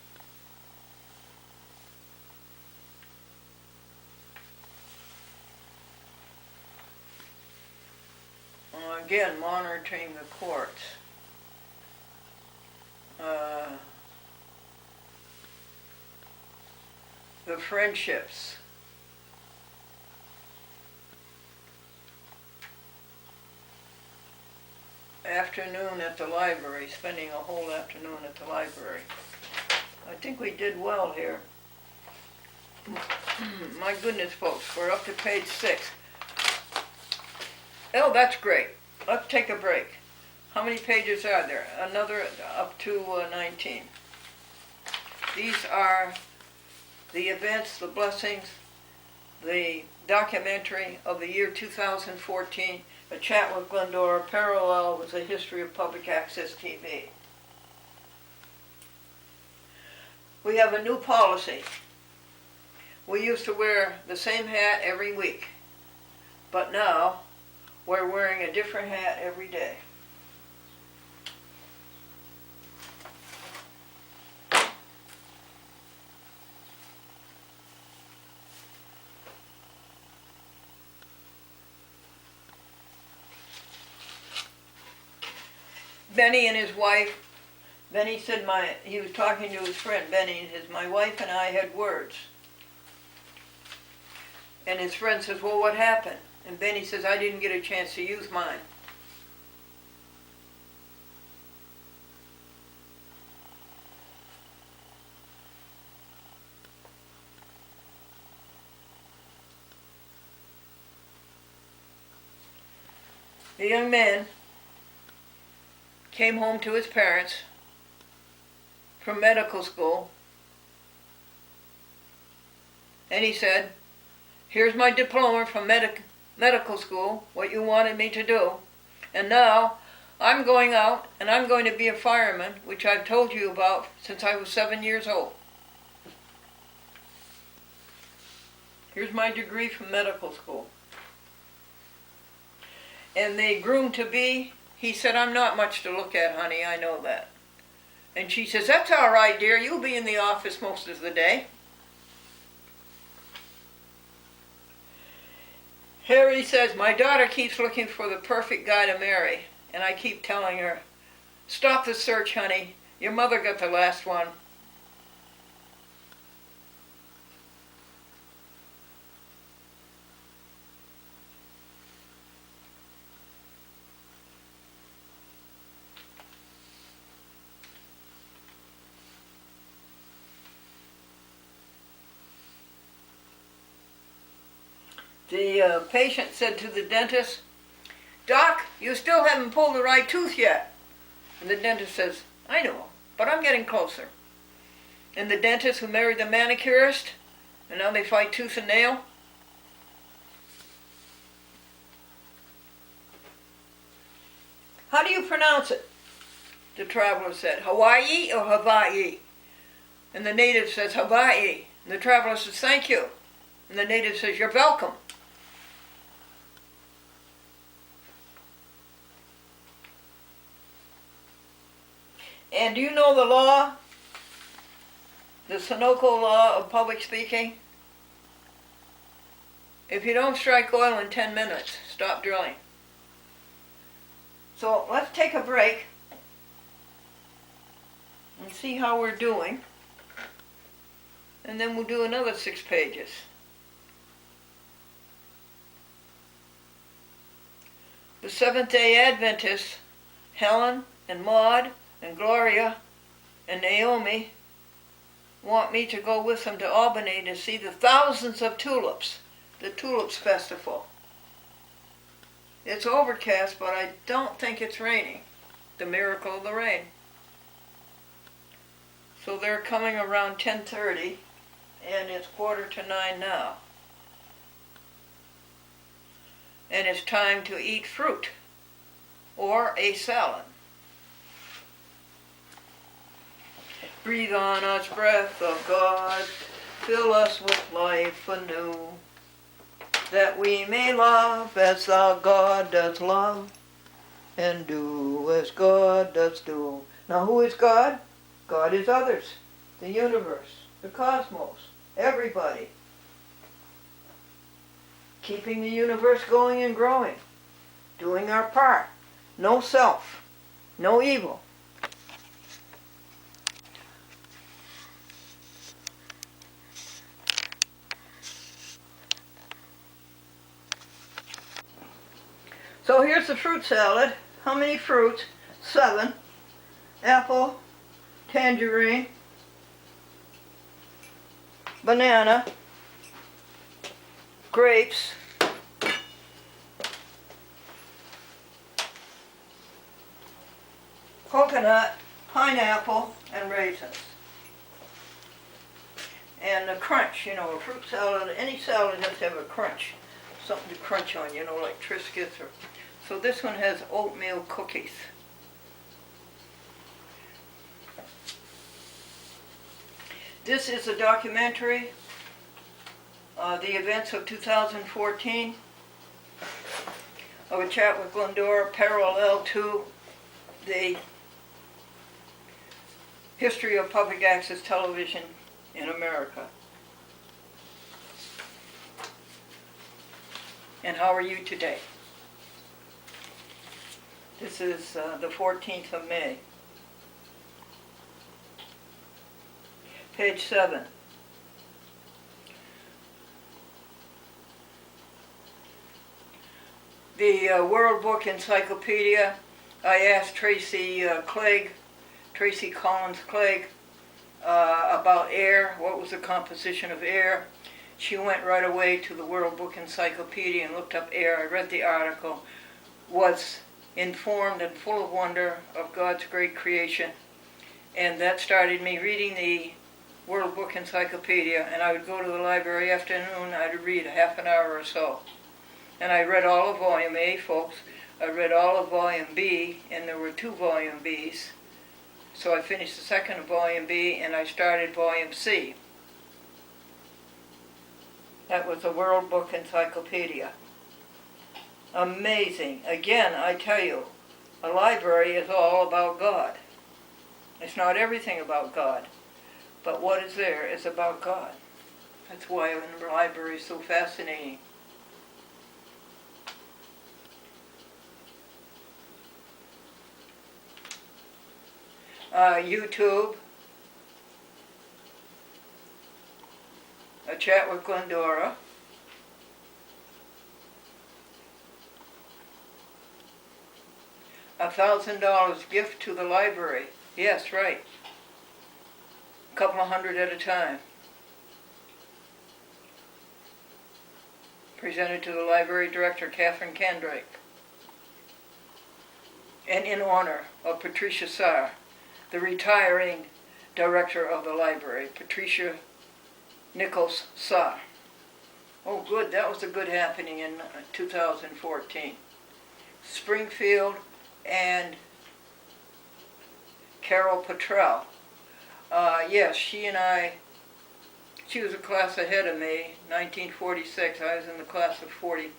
Again, monitoring the courts. The friendships. Afternoon at the library, spending a whole afternoon at the library. I think we did well here. My goodness, folks, we're up to page 6. Oh, that's great. Let's take a break. How many pages are there? Another up to 19. These are the events, the blessings, the documentary of the year 2014, A Chat with Glendora, parallel with the history of public access TV. We have a new policy. We used to wear the same hat every week, but now we're wearing a different hat every day. Benny and his wife, Benny said he was talking to his friend, Benny, and my wife and I had words. And his friend says, well, what happened? And Benny says, I didn't get a chance to use mine. The young man came home to his parents from medical school, and he said, here's my diploma from medical school, what you wanted me to do, and now I'm going out and I'm going to be a fireman, which I've told you about since I was 7 years old. Here's my degree from medical school. And the groom-to-be, he said, I'm not much to look at, honey, I know that. And she says, that's all right, dear, you'll be in the office most of the day. Harry says, my daughter keeps looking for the perfect guy to marry, and I keep telling her, stop the search, honey, your mother got the last one. The patient said to the dentist, Doc, you still haven't pulled the right tooth yet. And the dentist says, I know, but I'm getting closer. And the dentist who married the manicurist, and now they fight tooth and nail. How do you pronounce it? The traveler said, Hawaii or Hawaii? And the native says, Hawaii. And the traveler says, thank you. And the native says, you're welcome. And do you know the law? The Sunoco law of public speaking? If you don't strike oil in 10 minutes, stop drilling. So let's take a break and see how we're doing. And then we'll do another 6 pages. The Seventh-day Adventists, Helen and Maud and Gloria and Naomi, want me to go with them to Albany to see the thousands of tulips, the Tulips Festival. It's overcast, but I don't think it's raining. The miracle of the rain. So they're coming around 10:30, and it's 8:45 now. And it's time to eat fruit or a salad. Breathe on us, breath of God, fill us with life anew, that we may love as thou God dost love, and do as God does do. Now who is God? God is others, the universe, the cosmos, everybody. Keeping the universe going and growing, doing our part. No self, no evil. So here's the fruit salad. How many fruits? 7. Apple, tangerine, banana, grapes, coconut, pineapple, and raisins. And a crunch, you know, a fruit salad, any salad has to have a crunch. Something to crunch on, you know, like Triscuits. So this one has oatmeal cookies. This is a documentary, the events of 2014, of a chat with Glendora, parallel to the history of public access television in America. And how are you today? This is the 14th of May. Page 7. The World Book Encyclopedia, I asked Tracy Collins Clegg, about air, what was the composition of air. She went right away to the World Book Encyclopedia and looked up air. I read the article, was informed and full of wonder of God's great creation. And that started me reading the World Book Encyclopedia, and I would go to the library afternoon, I'd read a half an hour or so. And I read all of Volume A, folks. I read all of Volume B, and there were 2 Volume Bs. So I finished the second of Volume B, and I started Volume C. That was the World Book Encyclopedia. Amazing. Again, I tell you, a library is all about God. It's not everything about God, but what is there is about God. That's why a library is so fascinating. YouTube, a chat with Glendora. $1,000 gift to the library. Yes, right. A couple of hundred at a time. Presented to the library director, Catherine Candrake. And in honor of Patricia Sarr, the retiring director of the library, Patricia Nichols Sarr. Oh good, that was a good happening in 2014. Springfield, and Carol Petrell. Yes, she was a class ahead of me, 1946. I was in the class of 40.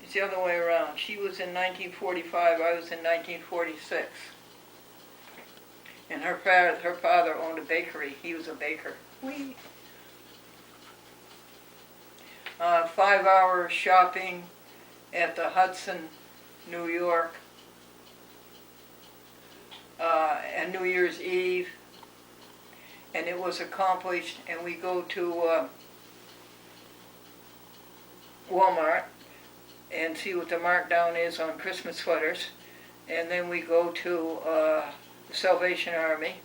It's the other way around. She was in 1945, I was in 1946. And her father owned a bakery. He was a baker. 5 hours shopping at the Hudson, New York, and New Year's Eve. And it was accomplished, and we go to Walmart and see what the markdown is on Christmas sweaters. And then we go to the Salvation Army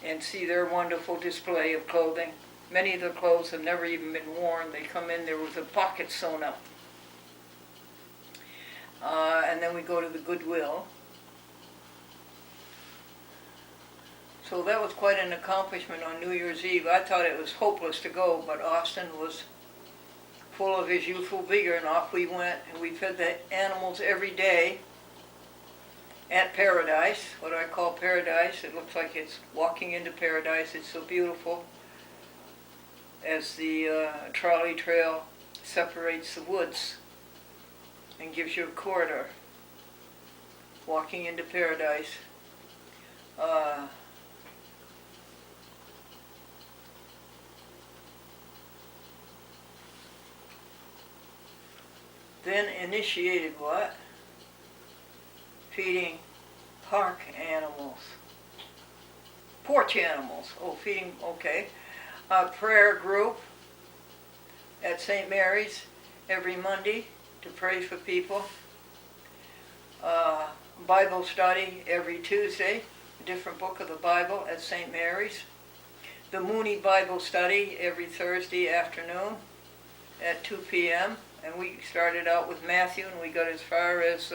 and see their wonderful display of clothing. Many of the clothes have never even been worn. They come in there with a pocket sewn up. And then we go to the Goodwill. So that was quite an accomplishment on New Year's Eve. I thought it was hopeless to go, but Austin was full of his youthful vigor, and off we went, and we fed the animals every day at Paradise, what I call Paradise. It looks like it's walking into paradise. It's so beautiful as the trolley trail separates the woods and gives you a corridor. Walking into paradise. Then initiated what? Feeding park animals. Porch animals. Oh, feeding, okay. A prayer group at St. Mary's every Monday to pray for people. Bible study every Tuesday, a different book of the Bible at St. Mary's. The Mooney Bible study every Thursday afternoon at 2 p.m. And we started out with Matthew, and we got as far as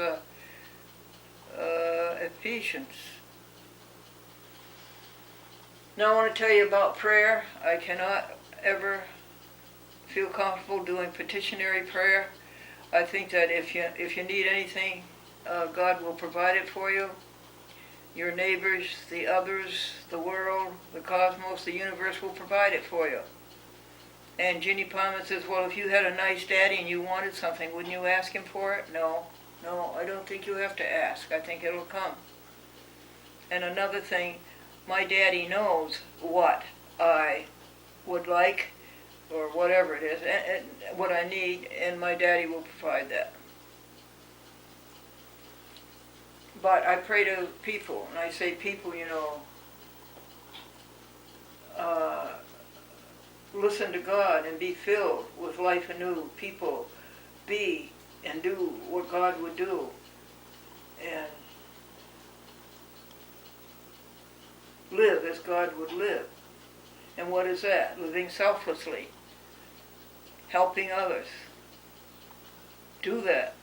Ephesians. Now I want to tell you about prayer. I cannot ever feel comfortable doing petitionary prayer. I think that if you need anything, God will provide it for you. Your neighbors, the others, the world, the cosmos, the universe will provide it for you. And Ginny Palmer says, well, if you had a nice daddy and you wanted something, wouldn't you ask him for it? No, I don't think you have to ask. I think it'll come. And another thing, my daddy knows what I would like, or whatever it is, and what I need, and my daddy will provide that. But I pray to people, and I say people, listen to God and be filled with life anew. People be and do what God would do. And live as God would live. And what is that? Living selflessly. Helping others. Do that.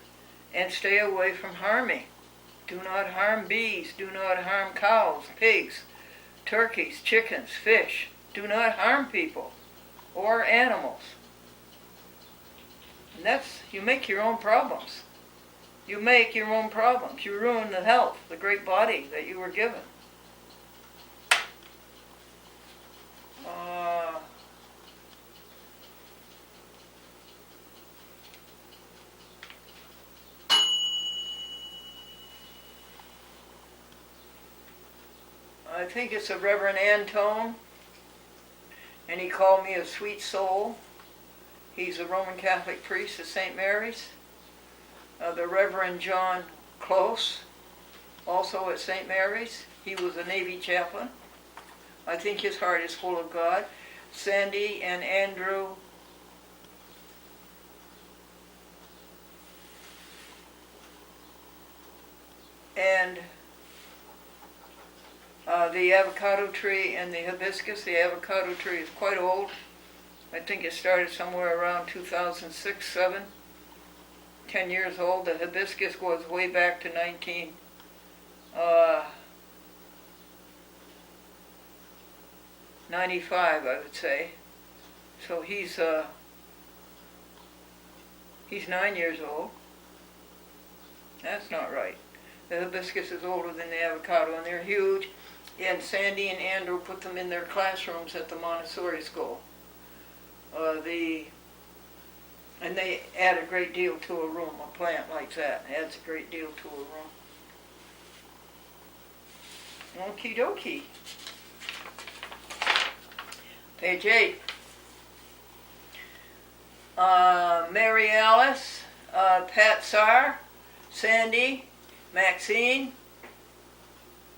And stay away from harming. Do not harm bees. Do not harm cows, pigs, turkeys, chickens, fish. Do not harm people or animals. And you make your own problems. You make your own problems. You ruin the health, the great body that you were given. I think it's a Reverend Antone, and he called me a sweet soul. He's a Roman Catholic priest at St. Mary's. The Reverend John Close, also at St. Mary's. He was a Navy chaplain. I think his heart is full of God. Sandy and Andrew and the avocado tree and the hibiscus. The avocado tree is quite old. I think it started somewhere around 2006, 7. 10 years old. The hibiscus goes way back to 1995, I would say. So he's 9 years old. That's not right. The hibiscus is older than the avocado, and they're huge. And Sandy and Andrew put them in their classrooms at the Montessori school. And they add a great deal to a room. A plant like that adds a great deal to a room. Okie dokie. Page 8. Mary Alice, Pat Sarr, Sandy, Maxine,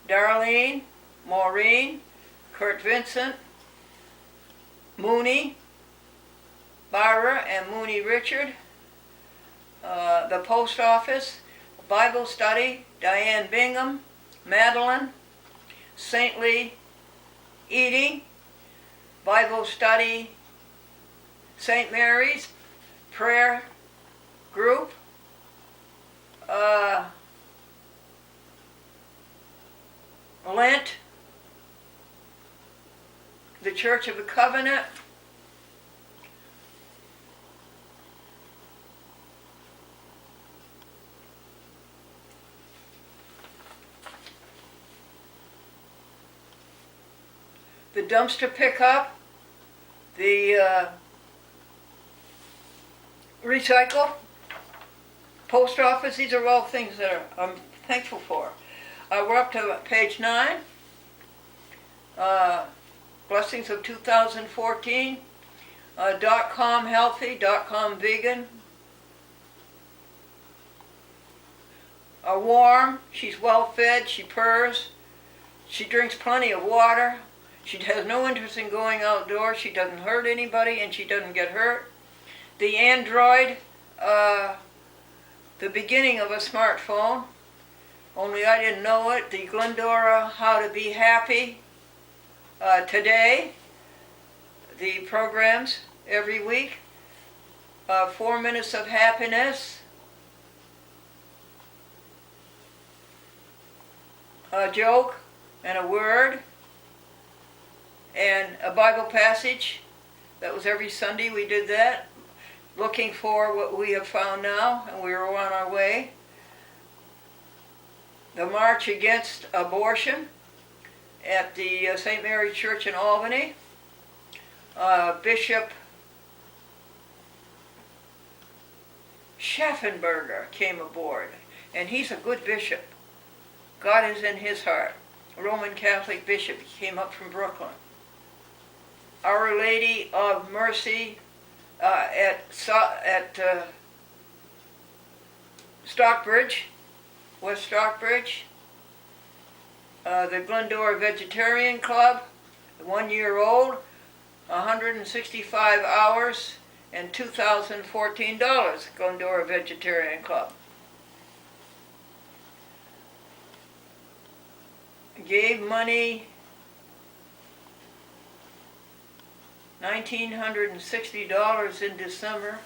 Darlene, Maureen, Kurt Vincent, Mooney, Byra and Mooney Richard, the post office, Bible study, Diane Bingham, Madeline, Saintly Edie, Bible study, St. Mary's, prayer group, Lent, the Church of the Covenant, the dumpster pickup, the recycle, post office. These are all things that I'm thankful for. We're up to page 9. Blessings of 2014. .com healthy, .com vegan. Warm, she's well fed, she purrs, she drinks plenty of water, she has no interest in going outdoors, she doesn't hurt anybody, and she doesn't get hurt. The Android, the beginning of a smartphone, only I didn't know it. The Glendora How to Be Happy Today, the programs every week, 4 minutes of happiness, a joke and a word, and a Bible passage. That was every Sunday we did that, looking for what we have found now, and we were on our way. The March Against Abortion at the St. Mary Church in Albany. Bishop Schaffenberger came aboard, and he's a good bishop. God is in his heart. A Roman Catholic bishop. He came up from Brooklyn. Our Lady of Mercy at Stockbridge, West Stockbridge. The Glendora Vegetarian Club, 1 year old, 165 hours and $2,014, Glendora Vegetarian Club. Gave money, $1,960 in December.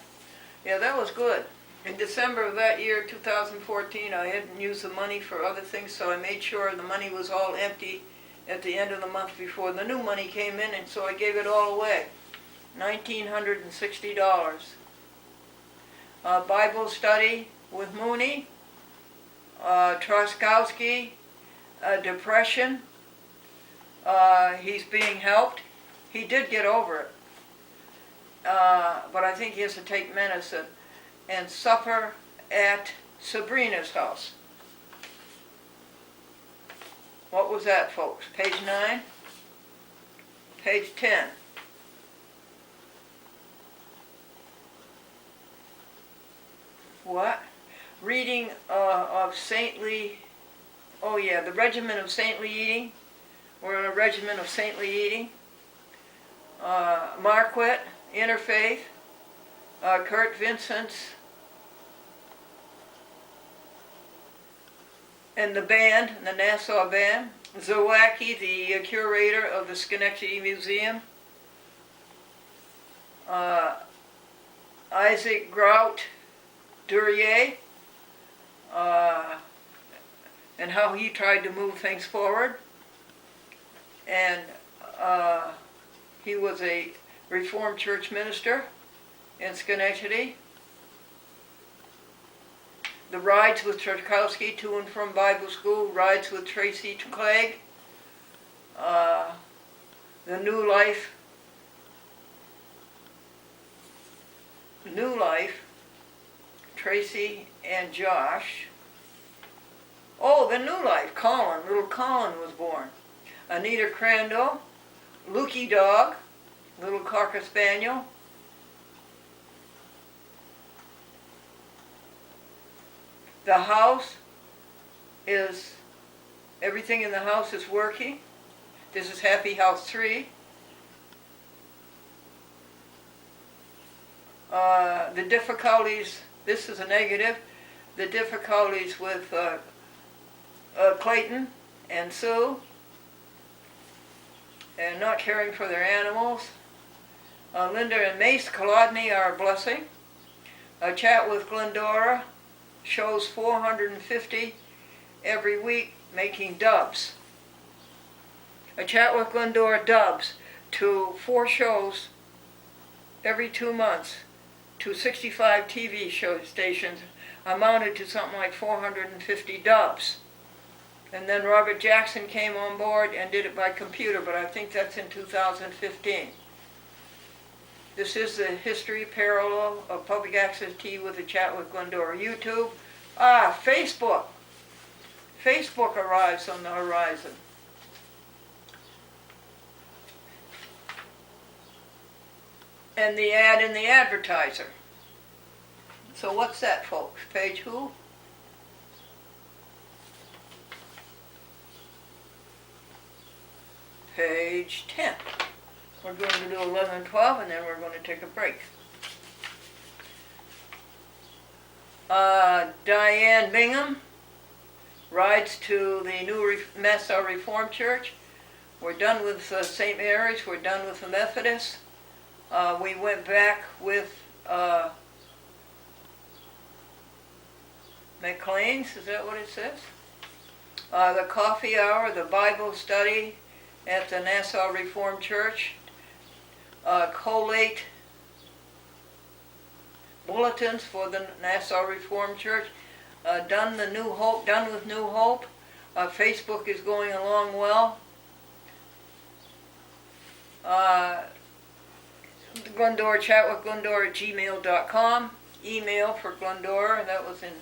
Yeah, that was good. In December of that year, 2014, I hadn't used the money for other things, so I made sure the money was all empty at the end of the month before the new money came in, and so I gave it all away. $1,960. Bible study with Mooney, Troskowski, depression. He's being helped. He did get over it, but I think he has to take medicine. And supper at Sabrina's house. What was that, folks? Page 9? Page 10. What? Reading of saintly, oh yeah, the regimen of saintly eating. We're on a regimen of saintly eating. Marquette, Interfaith. Kurt Vincent's and the band, the Nassau Band. Zawacki, the curator of the Schenectady Museum. Isaac Grout Duryea, and how he tried to move things forward. And he was a Reformed Church minister in Schenectady. the rides with Tchaikovsky to and from Bible school, rides with Tracy Clegg, the New Life, Tracy and Josh. Oh, the New Life, Colin, little Colin was born. Anita Crandall, Lukey Dog, little Cocker Spaniel. The house is, everything in the house is working. This is Happy House 3. The difficulties, this is a negative, the difficulties with Clayton and Sue and not caring for their animals. Linda and Mace Kolodny are a blessing. A chat with Glendora shows 450 every week making dubs. A chat with Glendora dubs to 4 shows every 2 months to 65 TV show stations amounted to something like 450 dubs. And then Robert Jackson came on board and did it by computer, but I think that's in 2015. This is the history parallel of public access TV with a chat with Glendora. YouTube. Facebook. Facebook arrives on the horizon. And the ad in the advertiser. So what's that, folks? Page who? Page 10. We're going to do 11 and 12, and then we're going to take a break. Diane Bingham rides to the new Nassau Reformed Church. We're done with St. Mary's. We're done with the Methodists. We went back with McLean's, is that what it says? The coffee hour, the Bible study at the Nassau Reformed Church. Collate bulletins for the Nassau Reformed Church. Done with New Hope. Facebook is going along well. Glendora chat with Glendora at gmail.com. Email for Glendora, that was in,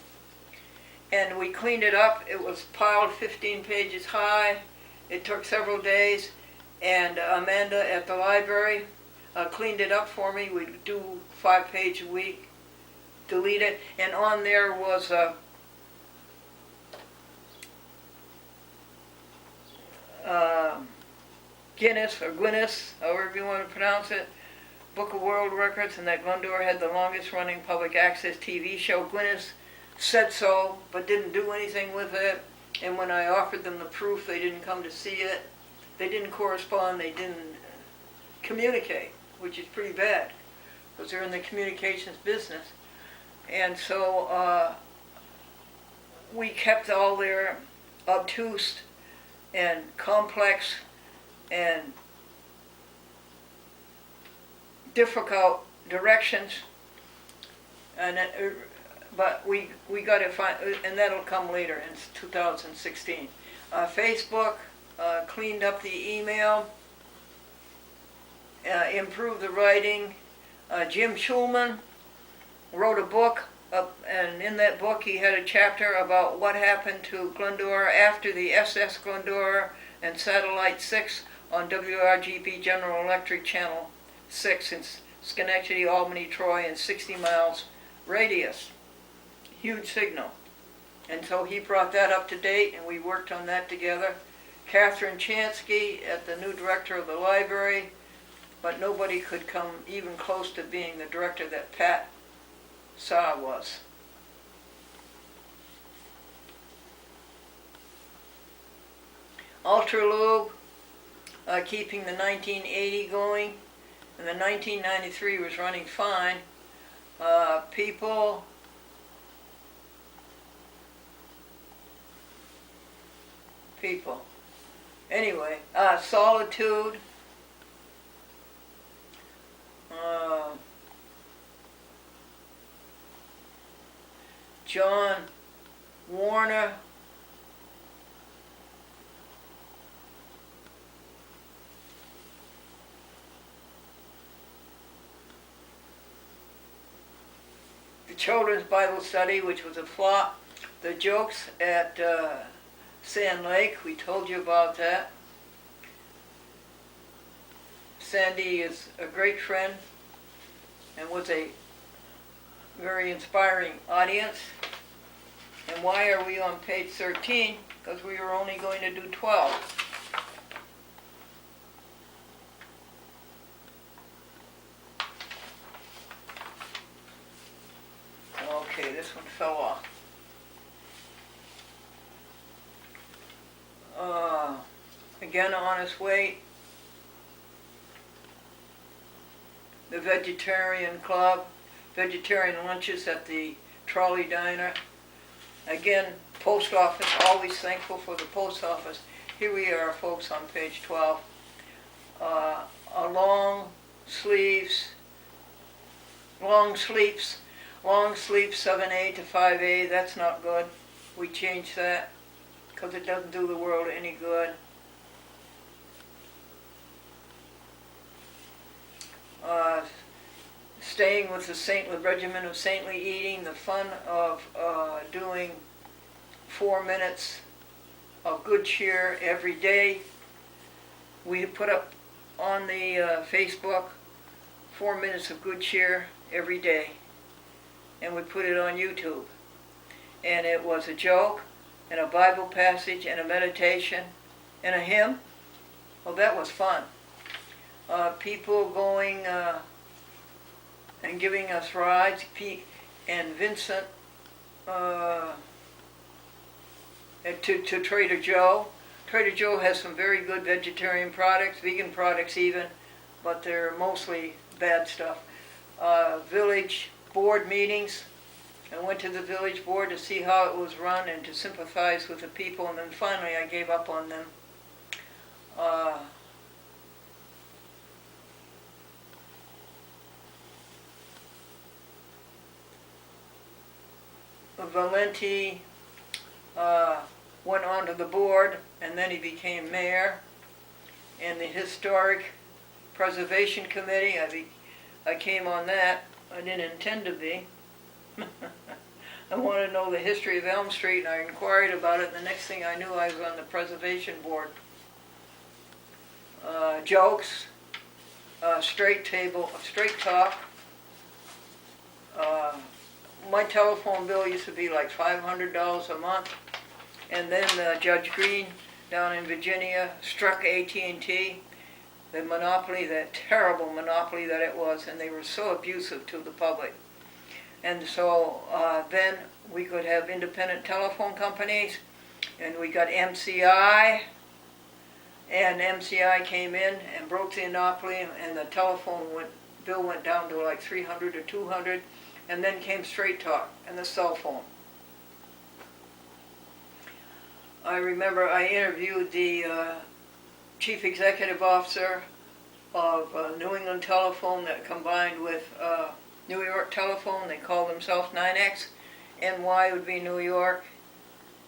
and we cleaned it up. It was piled 15 pages high. It took several days, and Amanda at the library cleaned it up for me. We do 5 pages a week, delete it, and on there was Guinness or Guinness, however you want to pronounce it, Book of World Records, and that Glendora had the longest running public access TV show. Guinness said so, but didn't do anything with it. And when I offered them the proof, they didn't come to see it. They didn't correspond. They didn't communicate, which is pretty bad, because they're in the communications business. And so we kept all their obtuse and complex and difficult directions, and but we got to find, and that'll come later in 2016. Facebook cleaned up the email, improved the writing. Jim Schulman wrote a book, and in that book he had a chapter about what happened to Glendora after the SS Glendora and Satellite 6 on WRGB General Electric Channel 6 in Schenectady, Albany, Troy, and 60 miles radius. Huge signal. And so he brought that up to date, and we worked on that together. Catherine Chansky at the new director of the library, but nobody could come even close to being the director that Pat Saw was. Ultralube, keeping the 1980 going, and the 1993 was running fine. People, anyway, Solitude, John Warner, the Children's Bible Study, which was a flop, the jokes at Sand Lake, we told you about that. Sandy is a great friend and was a very inspiring audience. And why are we on page 13? Because we were only going to do 12. Okay, this one fell off. Again, honest weight. The vegetarian club, vegetarian lunches at the trolley diner. Again, post office, always thankful for the post office. Here we are, folks, on page 12. A long sleeps, 7A to 5A, that's not good. We changed that because it doesn't do the world any good. Staying with the saintly regimen of saintly eating, the fun of doing 4 minutes of good cheer every day. We put up on the Facebook 4 minutes of good cheer every day, and we put it on YouTube. And it was a joke, and a Bible passage, and a meditation, and a hymn. Well, that was fun. People going and giving us rides. Pete and Vincent to Trader Joe. Trader Joe has some very good vegetarian products, vegan products even, but they're mostly bad stuff. Village board meetings. I went to the village board to see how it was run and to sympathize with the people, and then finally I gave up on them. Valenti went onto the board, and then he became mayor. And the Historic Preservation Committee, I came on that. I didn't intend to be. I wanted to know the history of Elm Street, and I inquired about it, and the next thing I knew I was on the preservation board. Jokes, straight talk. My telephone bill used to be like $500 a month, and then Judge Green down in Virginia struck AT&T, the monopoly, that terrible monopoly that it was, and they were so abusive to the public. And so then we could have independent telephone companies, and we got MCI, and MCI came in and broke the monopoly, and the telephone bill went down to like $300 or $200, and then came Straight Talk and the cell phone. I remember I interviewed the chief executive officer of New England Telephone that combined with New York Telephone. They call themselves 9X. NY would be New York,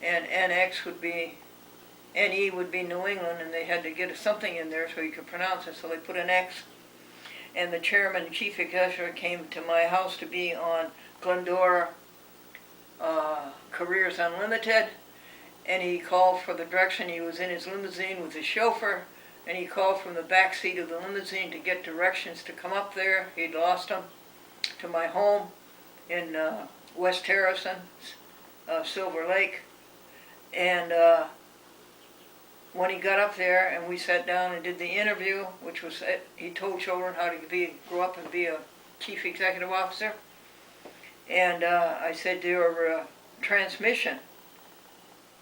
and NX would be, NE would be New England, and they had to get something in there so you could pronounce it, so they put an X. And the chairman, chief executive, came to my house to be on Glendora Careers Unlimited, and he called for the direction. He was in his limousine with his chauffeur, and he called from the back seat of the limousine to get directions to come up there. He'd lost them to my home in West Harrison, Silver Lake. And when he got up there and we sat down and did the interview, which was, he told children how to grow up and be a chief executive officer. And I said, your transmission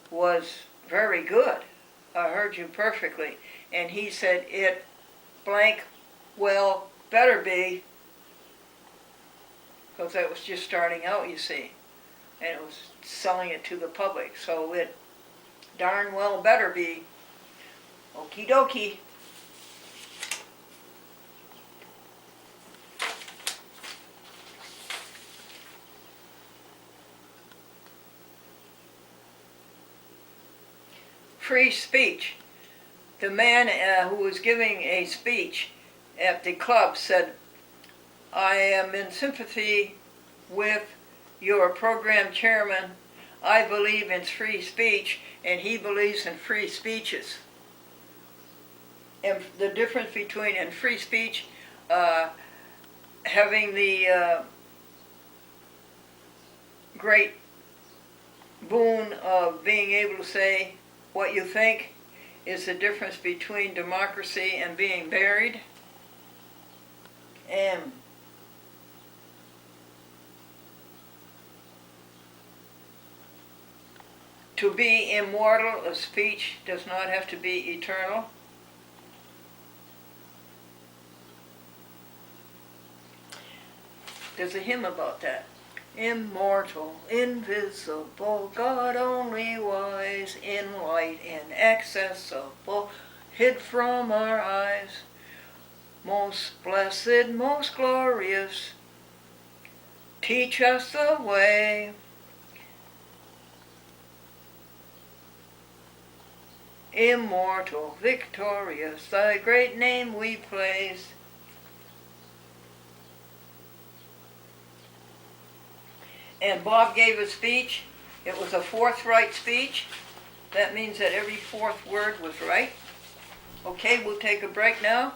was very good. I heard you perfectly. And he said, it blank well better be, because that was just starting out, you see. And it was selling it to the public. So it darn well better be. Okie dokie. free speech. The man who was giving a speech at the club said, "I am in sympathy with your program chairman. I believe in free speech, and he believes in free speeches." And the difference between in free speech, having the great boon of being able to say what you think, is the difference between democracy and being buried. And to be immortal, a speech does not have to be eternal. There's a hymn about that. Immortal, invisible, God only wise, in light inaccessible, hid from our eyes, most blessed, most glorious, teach us the way. Immortal, victorious, thy great name we praise. And Bob gave a speech. It was a forthright speech. That means that every fourth word was right. Okay, we'll take a break now,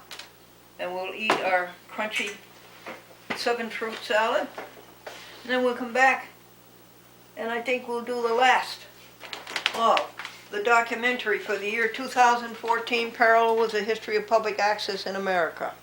and we'll eat our crunchy 7-fruit salad. And then we'll come back, and I think we'll do the last of the documentary for the year 2014, Parallel with the History of Public Access in America.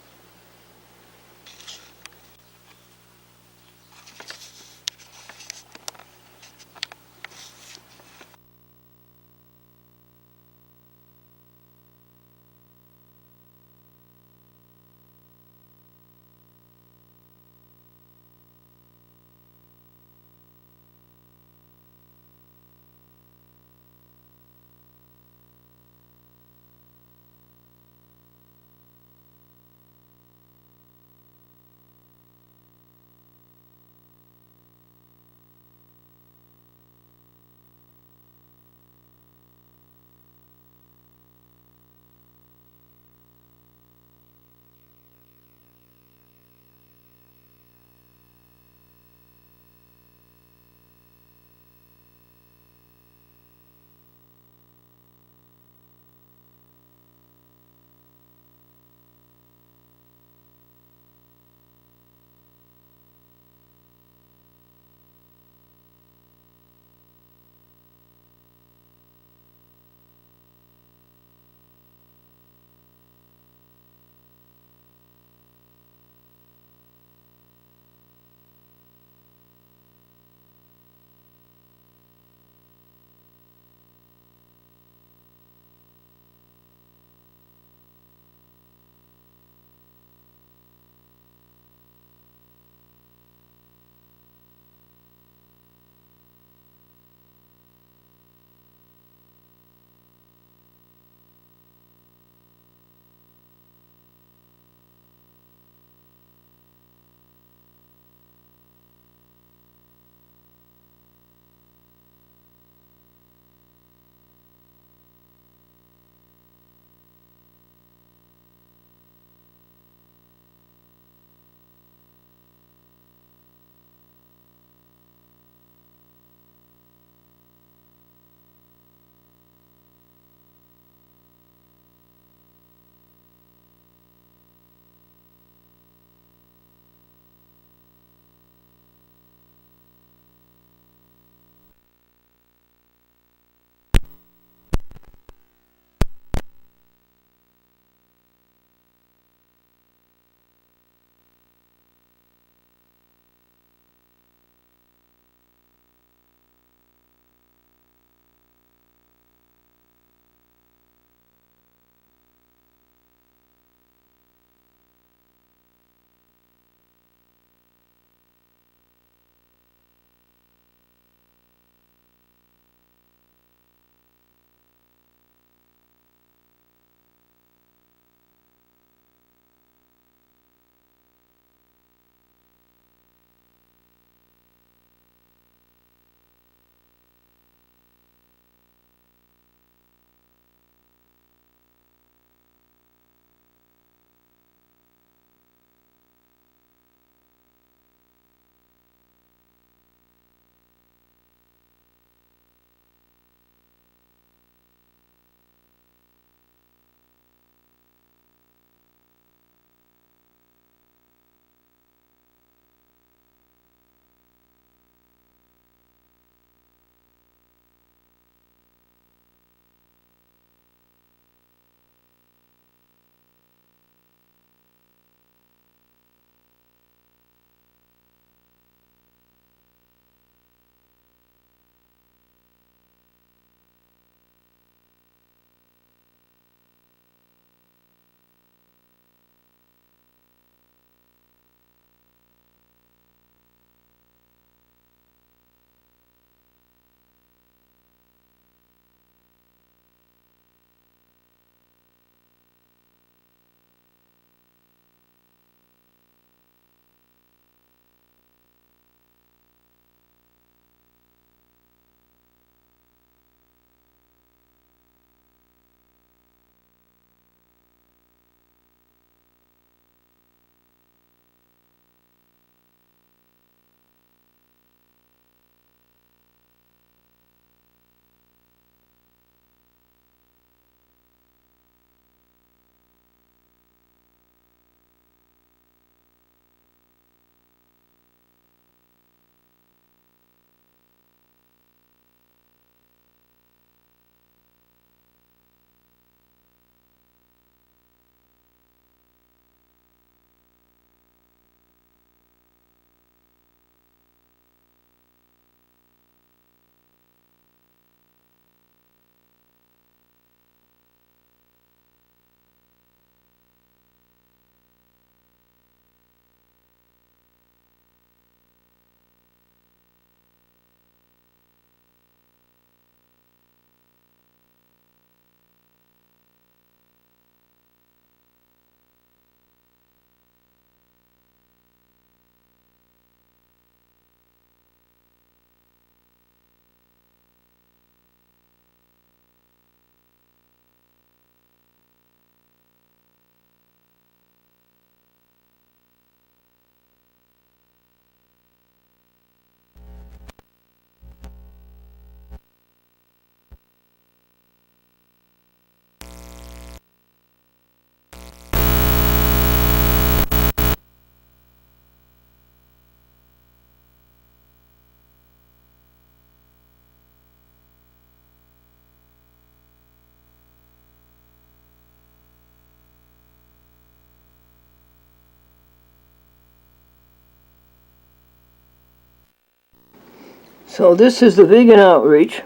So this is the vegan outreach,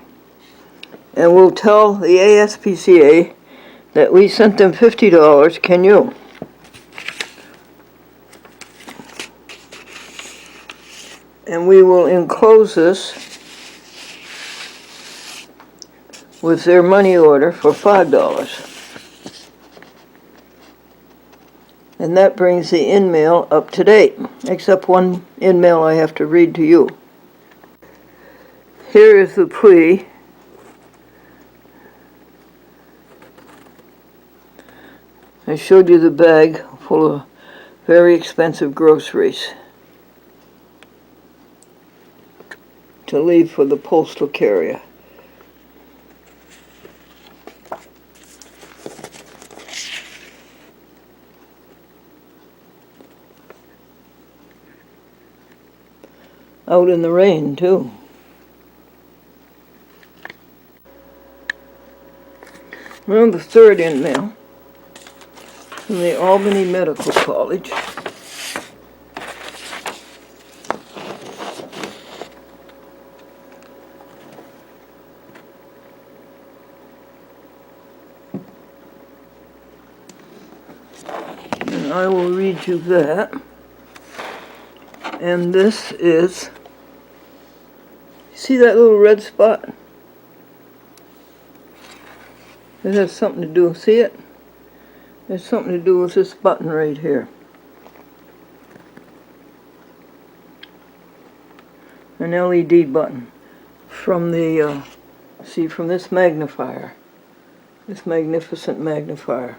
and we'll tell the ASPCA that we sent them $50. Can you? And we will enclose this with their money order for $5. And that brings the in-mail up to date, except one in-mail I have to read to you. Here is the plea. I showed you the bag full of very expensive groceries to leave for the postal carrier. Out in the rain, too. Well, the third in-mail from the Albany Medical College. And I will read you that. And this is, see that little red spot? It has something to do, see it? There's something to do with this button right here. An LED button from the, see, from this magnifier. This magnificent magnifier.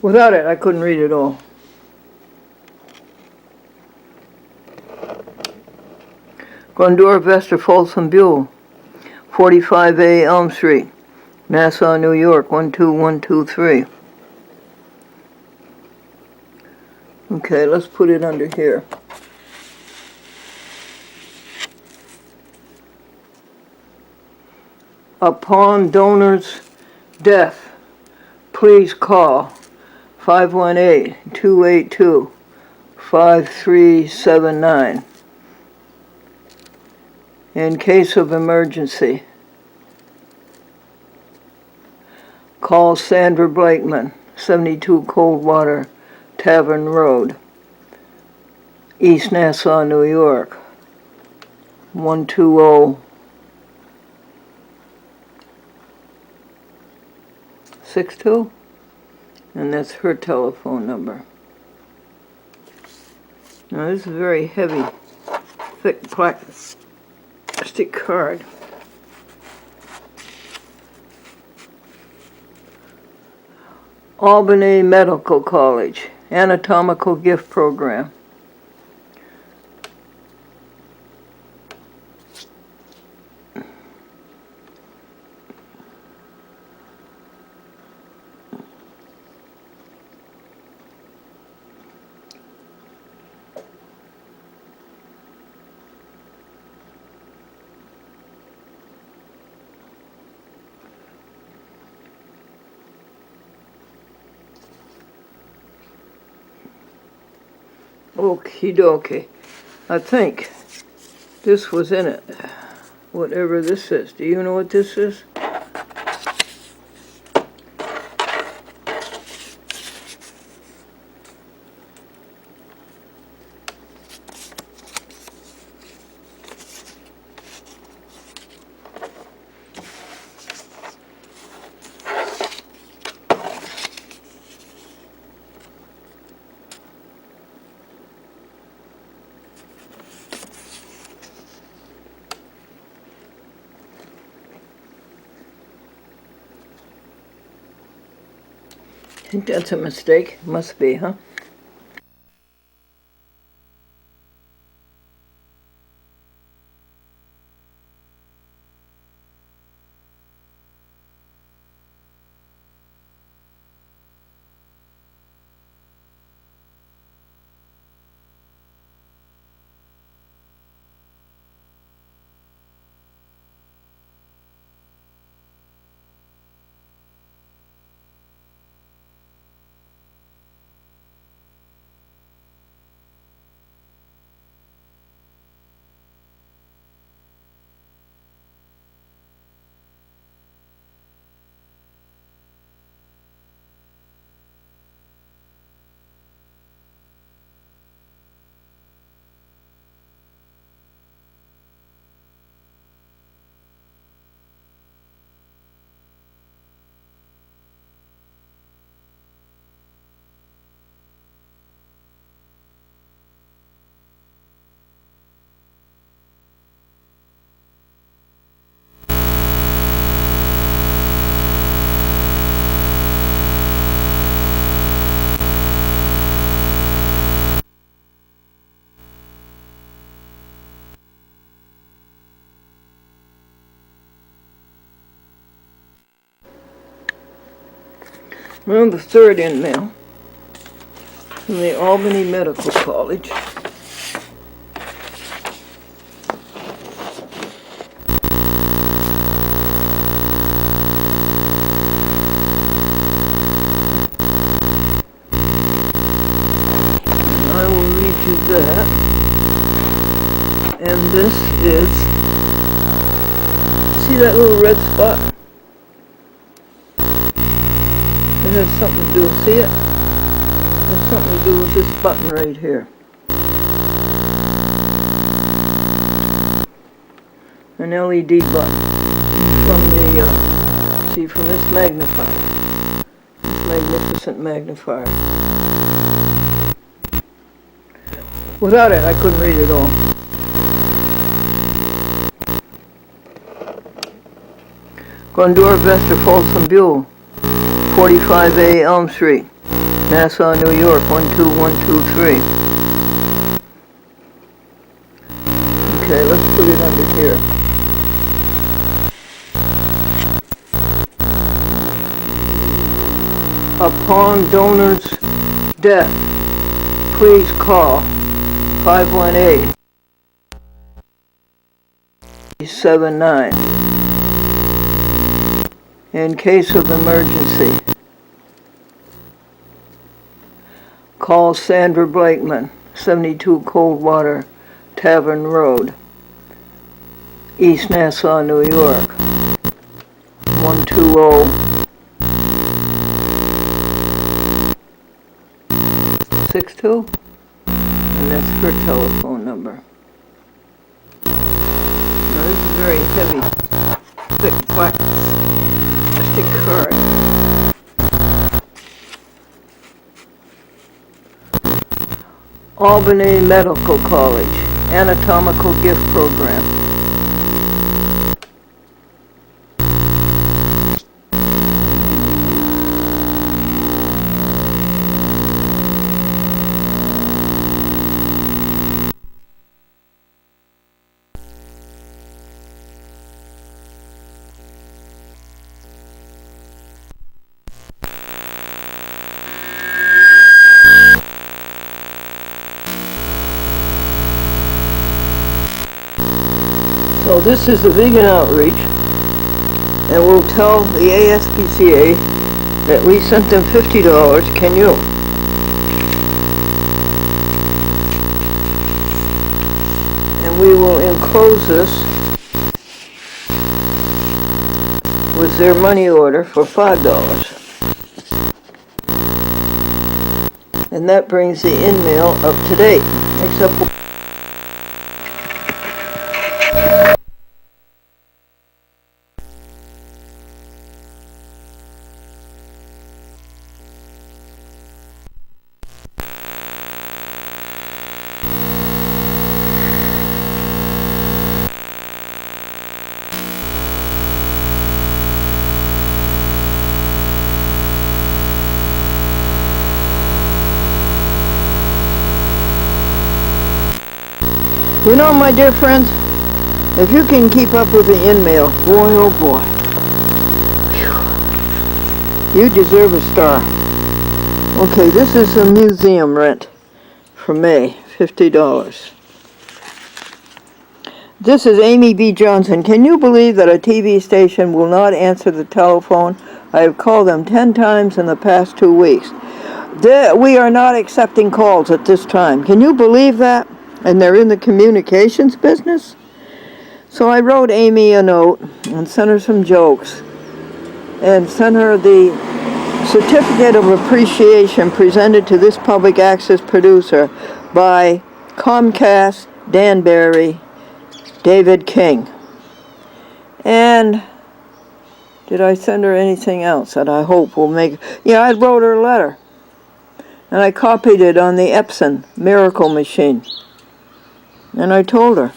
Without it, I couldn't read it all. Glendora, Vesta, Folsom, Buell, 45A Elm Street, Nassau, New York, 12123. Okay, let's put it under here. Upon donor's death, please call 518-282-5379. In case of emergency, call Sandra Blakeman, 72 Coldwater Tavern Road, East Nassau, New York, 12062, and that's her telephone number. Now this is a very heavy, thick plastic card. Albany Medical College, Anatomical Gift Program. Okie dokie. I think this was in it. Whatever this is. Do you know what this is? I think that's a mistake. Must be, huh? Well, the third in-mail from the Albany Medical College. I will read you that. And this is, see that little red spot? It has something to do, see it? It has something to do with this button right here. An LED button from the, from this magnifier. This magnificent magnifier. Without it, I couldn't read it all. Glendora, Vesta, Folsom, Buell, 45A Elm Street, Nassau, New York, 12123. Okay, let's put it under here. Upon donor's death, please call 518-79. In case of emergency, call Sandra Blakeman, 72 Coldwater Tavern Road, East Nassau, New York, 120-62, and that's her telephone number. Now this is very heavy, thick plastic card. Albany Medical College, Anatomical Gift Program. So this is a vegan outreach, and we'll tell the ASPCA that we sent them $50, can you? And we will enclose this with their money order for $5. And that brings the in-mail up to date, except for you know, my dear friends, if you can keep up with the in-mail, boy oh boy, whew, you deserve a star. Okay, this is a museum rent for May, $50. This is Amy B. Johnson. Can you believe that a TV station will not answer the telephone? I have called them 10 times in the past 2 weeks. We are not accepting calls at this time. Can you believe that? And they're in the communications business? So I wrote Amy a note and sent her some jokes and sent her the certificate of appreciation presented to this public access producer by Comcast, Danbury, David King. And did I send her anything else that I hope will make... Yeah, I wrote her a letter. And I copied it on the Epson Miracle Machine. And I told her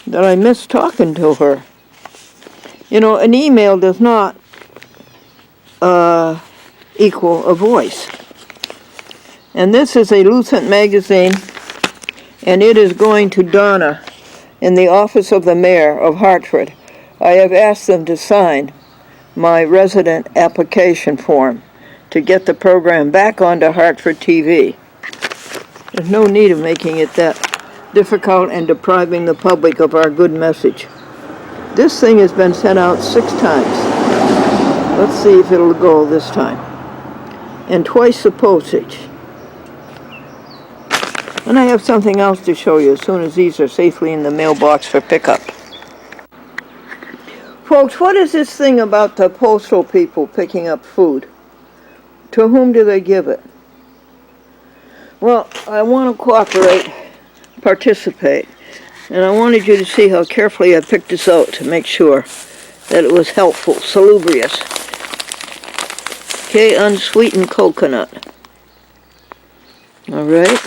that I missed talking to her. You know, an email does not equal a voice. And this is a Lucent magazine, and it is going to Donna in the office of the mayor of Hartford. I have asked them to sign my resident application form. to get the program back onto Hartford TV. There's no need of making it that difficult and depriving the public of our good message. This thing has been sent out 6 times. Let's see if it'll go this time. And twice the postage. And I have something else to show you as soon as these are safely in the mailbox for pickup. Folks, what is this thing about the postal people picking up food? To whom do they give it? Well, I want to cooperate, participate, and I wanted you to see how carefully I picked this out to make sure that it was helpful, salubrious. Okay, unsweetened coconut. All right.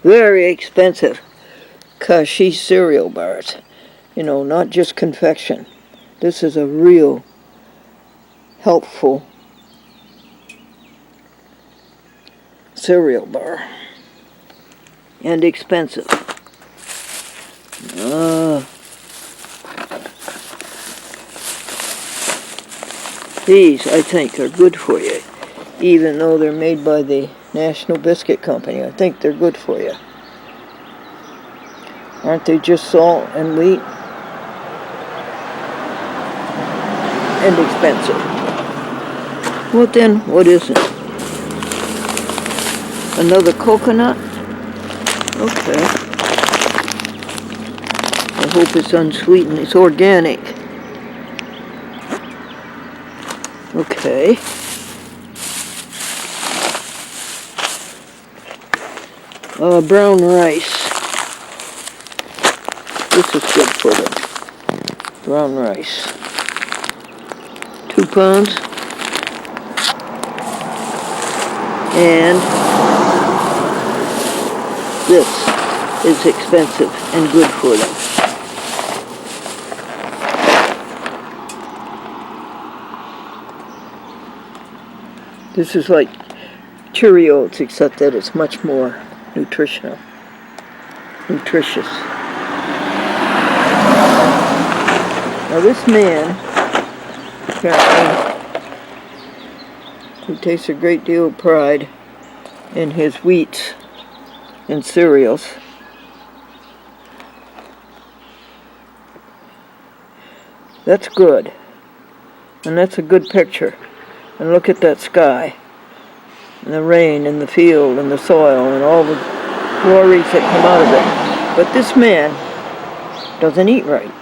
Very expensive. Kashi cereal bars. You know, not just confection. This is a real helpful cereal bar. And expensive. These, I think, are good for you. Even though they're made by the National Biscuit Company, I think they're good for you. Aren't they just salt and wheat? And expensive. Well then, what is it? Another coconut? Okay. I hope it's unsweetened. It's organic. Okay. Brown rice. This is good for them. Brown rice. 2 pounds. And this is expensive and good for them. This is like Cheerios, except that it's much more nutritious. Now this man, apparently, who takes a great deal of pride in his wheats and cereals, that's good. And that's a good picture. And look at that sky, and the rain, and the field, and the soil, and all the glories that come out of it. But this man doesn't eat right.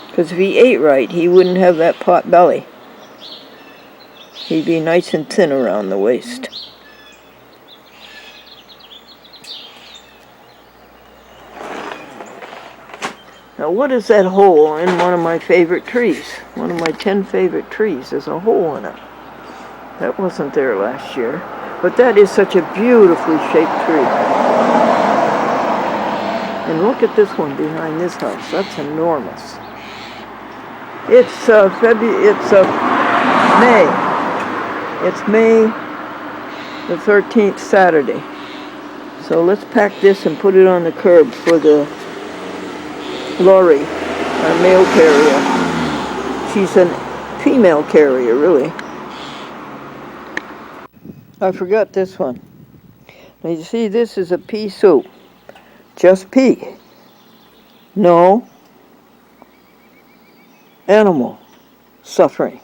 Because if he ate right, he wouldn't have that pot belly. He'd be nice and thin around the waist. Now what is that hole in one of my favorite trees? One of my 10 favorite trees. There's a hole in it. That wasn't there last year. But that is such a beautifully shaped tree. And look at this one behind this house. That's enormous. It's May. It's May the 13th, Saturday. So let's pack this and put it on the curb for the Lori, our mail carrier. She's a female carrier, really. I forgot this one. Now you see, this is a pea soup. Just pea. No animal suffering.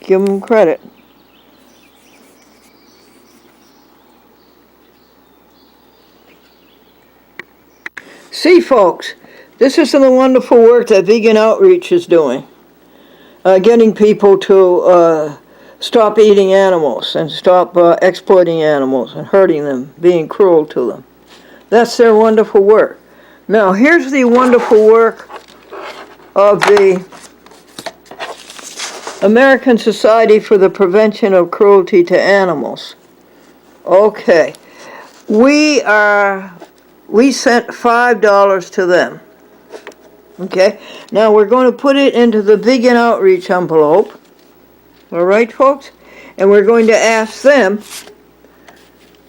Give them credit. See, folks, this is some of the wonderful work that Vegan Outreach is doing. Getting people to stop eating animals and stop exploiting animals and hurting them, being cruel to them. That's their wonderful work. Now, here's the wonderful work of the American Society for the Prevention of Cruelty to Animals. Okay. We sent $5 to them. Okay. Now, we're going to put it into the Vegan Outreach envelope. All right, folks? And we're going to ask them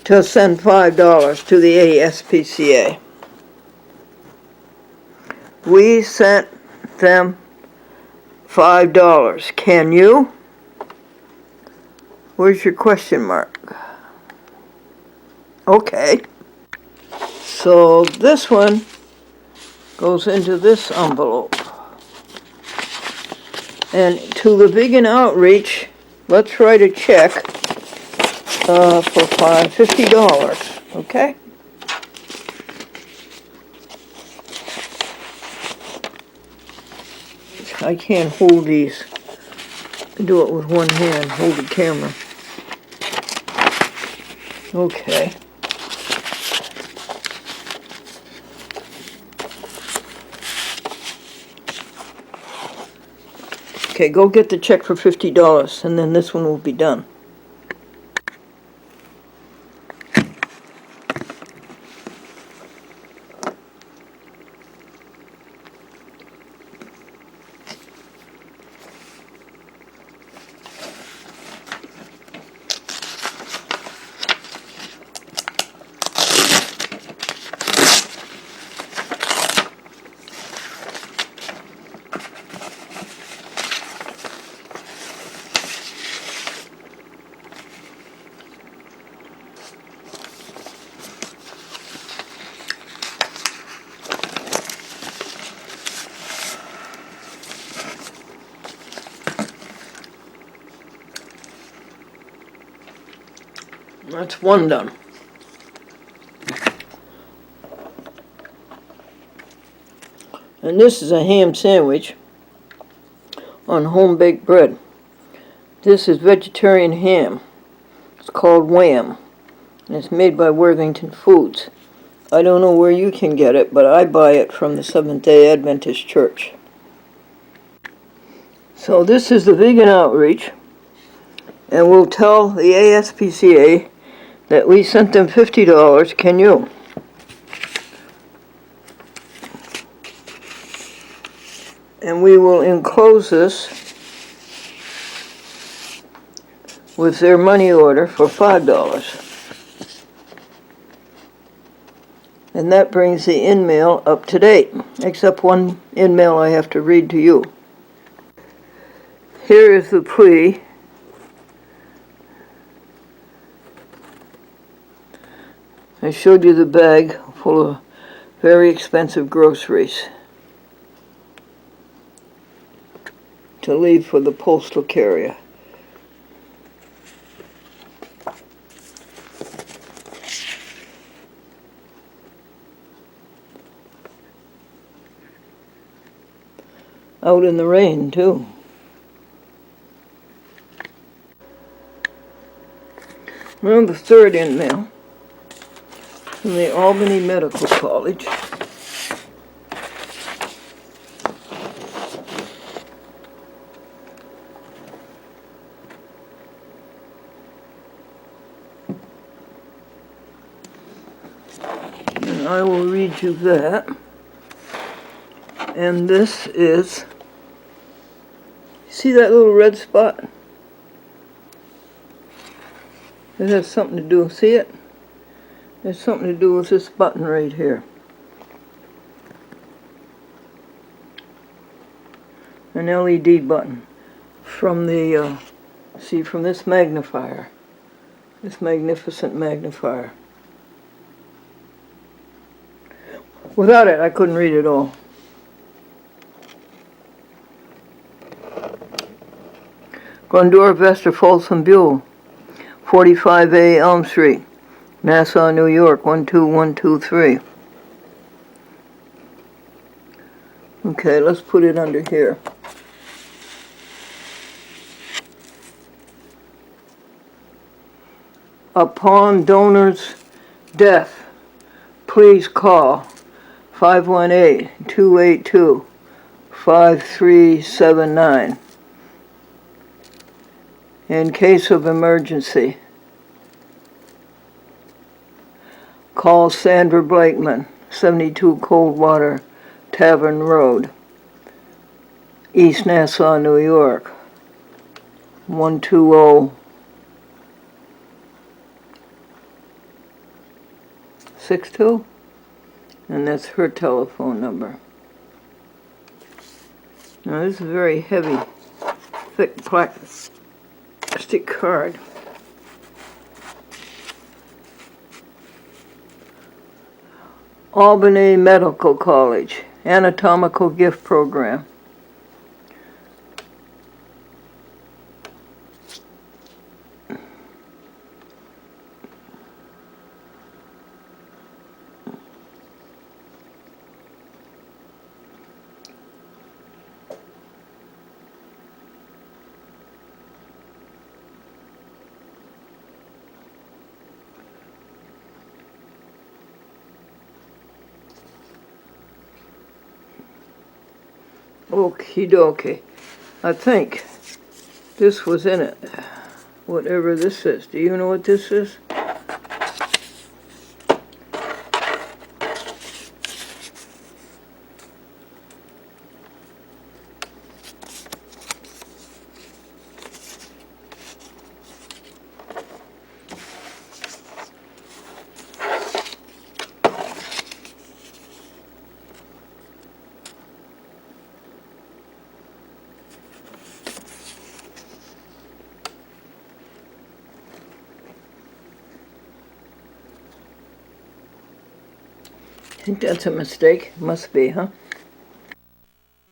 to send $5 to the ASPCA. We sent them $5. Can you? Where's your question mark? Okay. So this one goes into this envelope. And to the Vegan Outreach, let's write a check for $50, okay? I can't hold these. Do it with one hand, hold the camera. Okay. Okay, go get the check for $50, and then this one will be done. That's one done. And this is a ham sandwich on home-baked bread. This is vegetarian ham. It's called Wham. And it's made by Worthington Foods. I don't know where you can get it, but I buy it from the Seventh-day Adventist Church. So this is the Vegan Outreach. And we'll tell the ASPCA that we sent them $50. Can you? And we will enclose this with their money order for $5. And that brings the in-mail up to date, except one in-mail I have to read to you. Here is the plea. I showed you the bag full of very expensive groceries to leave for the postal carrier. Out in the rain, too. Well, the third in-mail from the Albany Medical College. And I will read you that. And this is, see that little red spot? It has something to do, see it? It has something to do with this button right here. An LED button from the, see, from this magnifier. This magnificent magnifier. Without it, I couldn't read it all. Glendora, Vester, Folsom, Buell, 45A Elm Street, Nassau, New York, 12123. Okay, let's put it under here. Upon donor's death, please call 518-282-5379. In case of emergency, call Sandra Blakeman, 72 Coldwater Tavern Road, East Nassau, New York, 12062, and that's her telephone number. Now this is a very heavy, thick plastic card. Albany Medical College, Anatomical Gift Program. Okie dokie. I think this was in it. Whatever this is. Do you know what this is? I think that's a mistake. Must be, huh?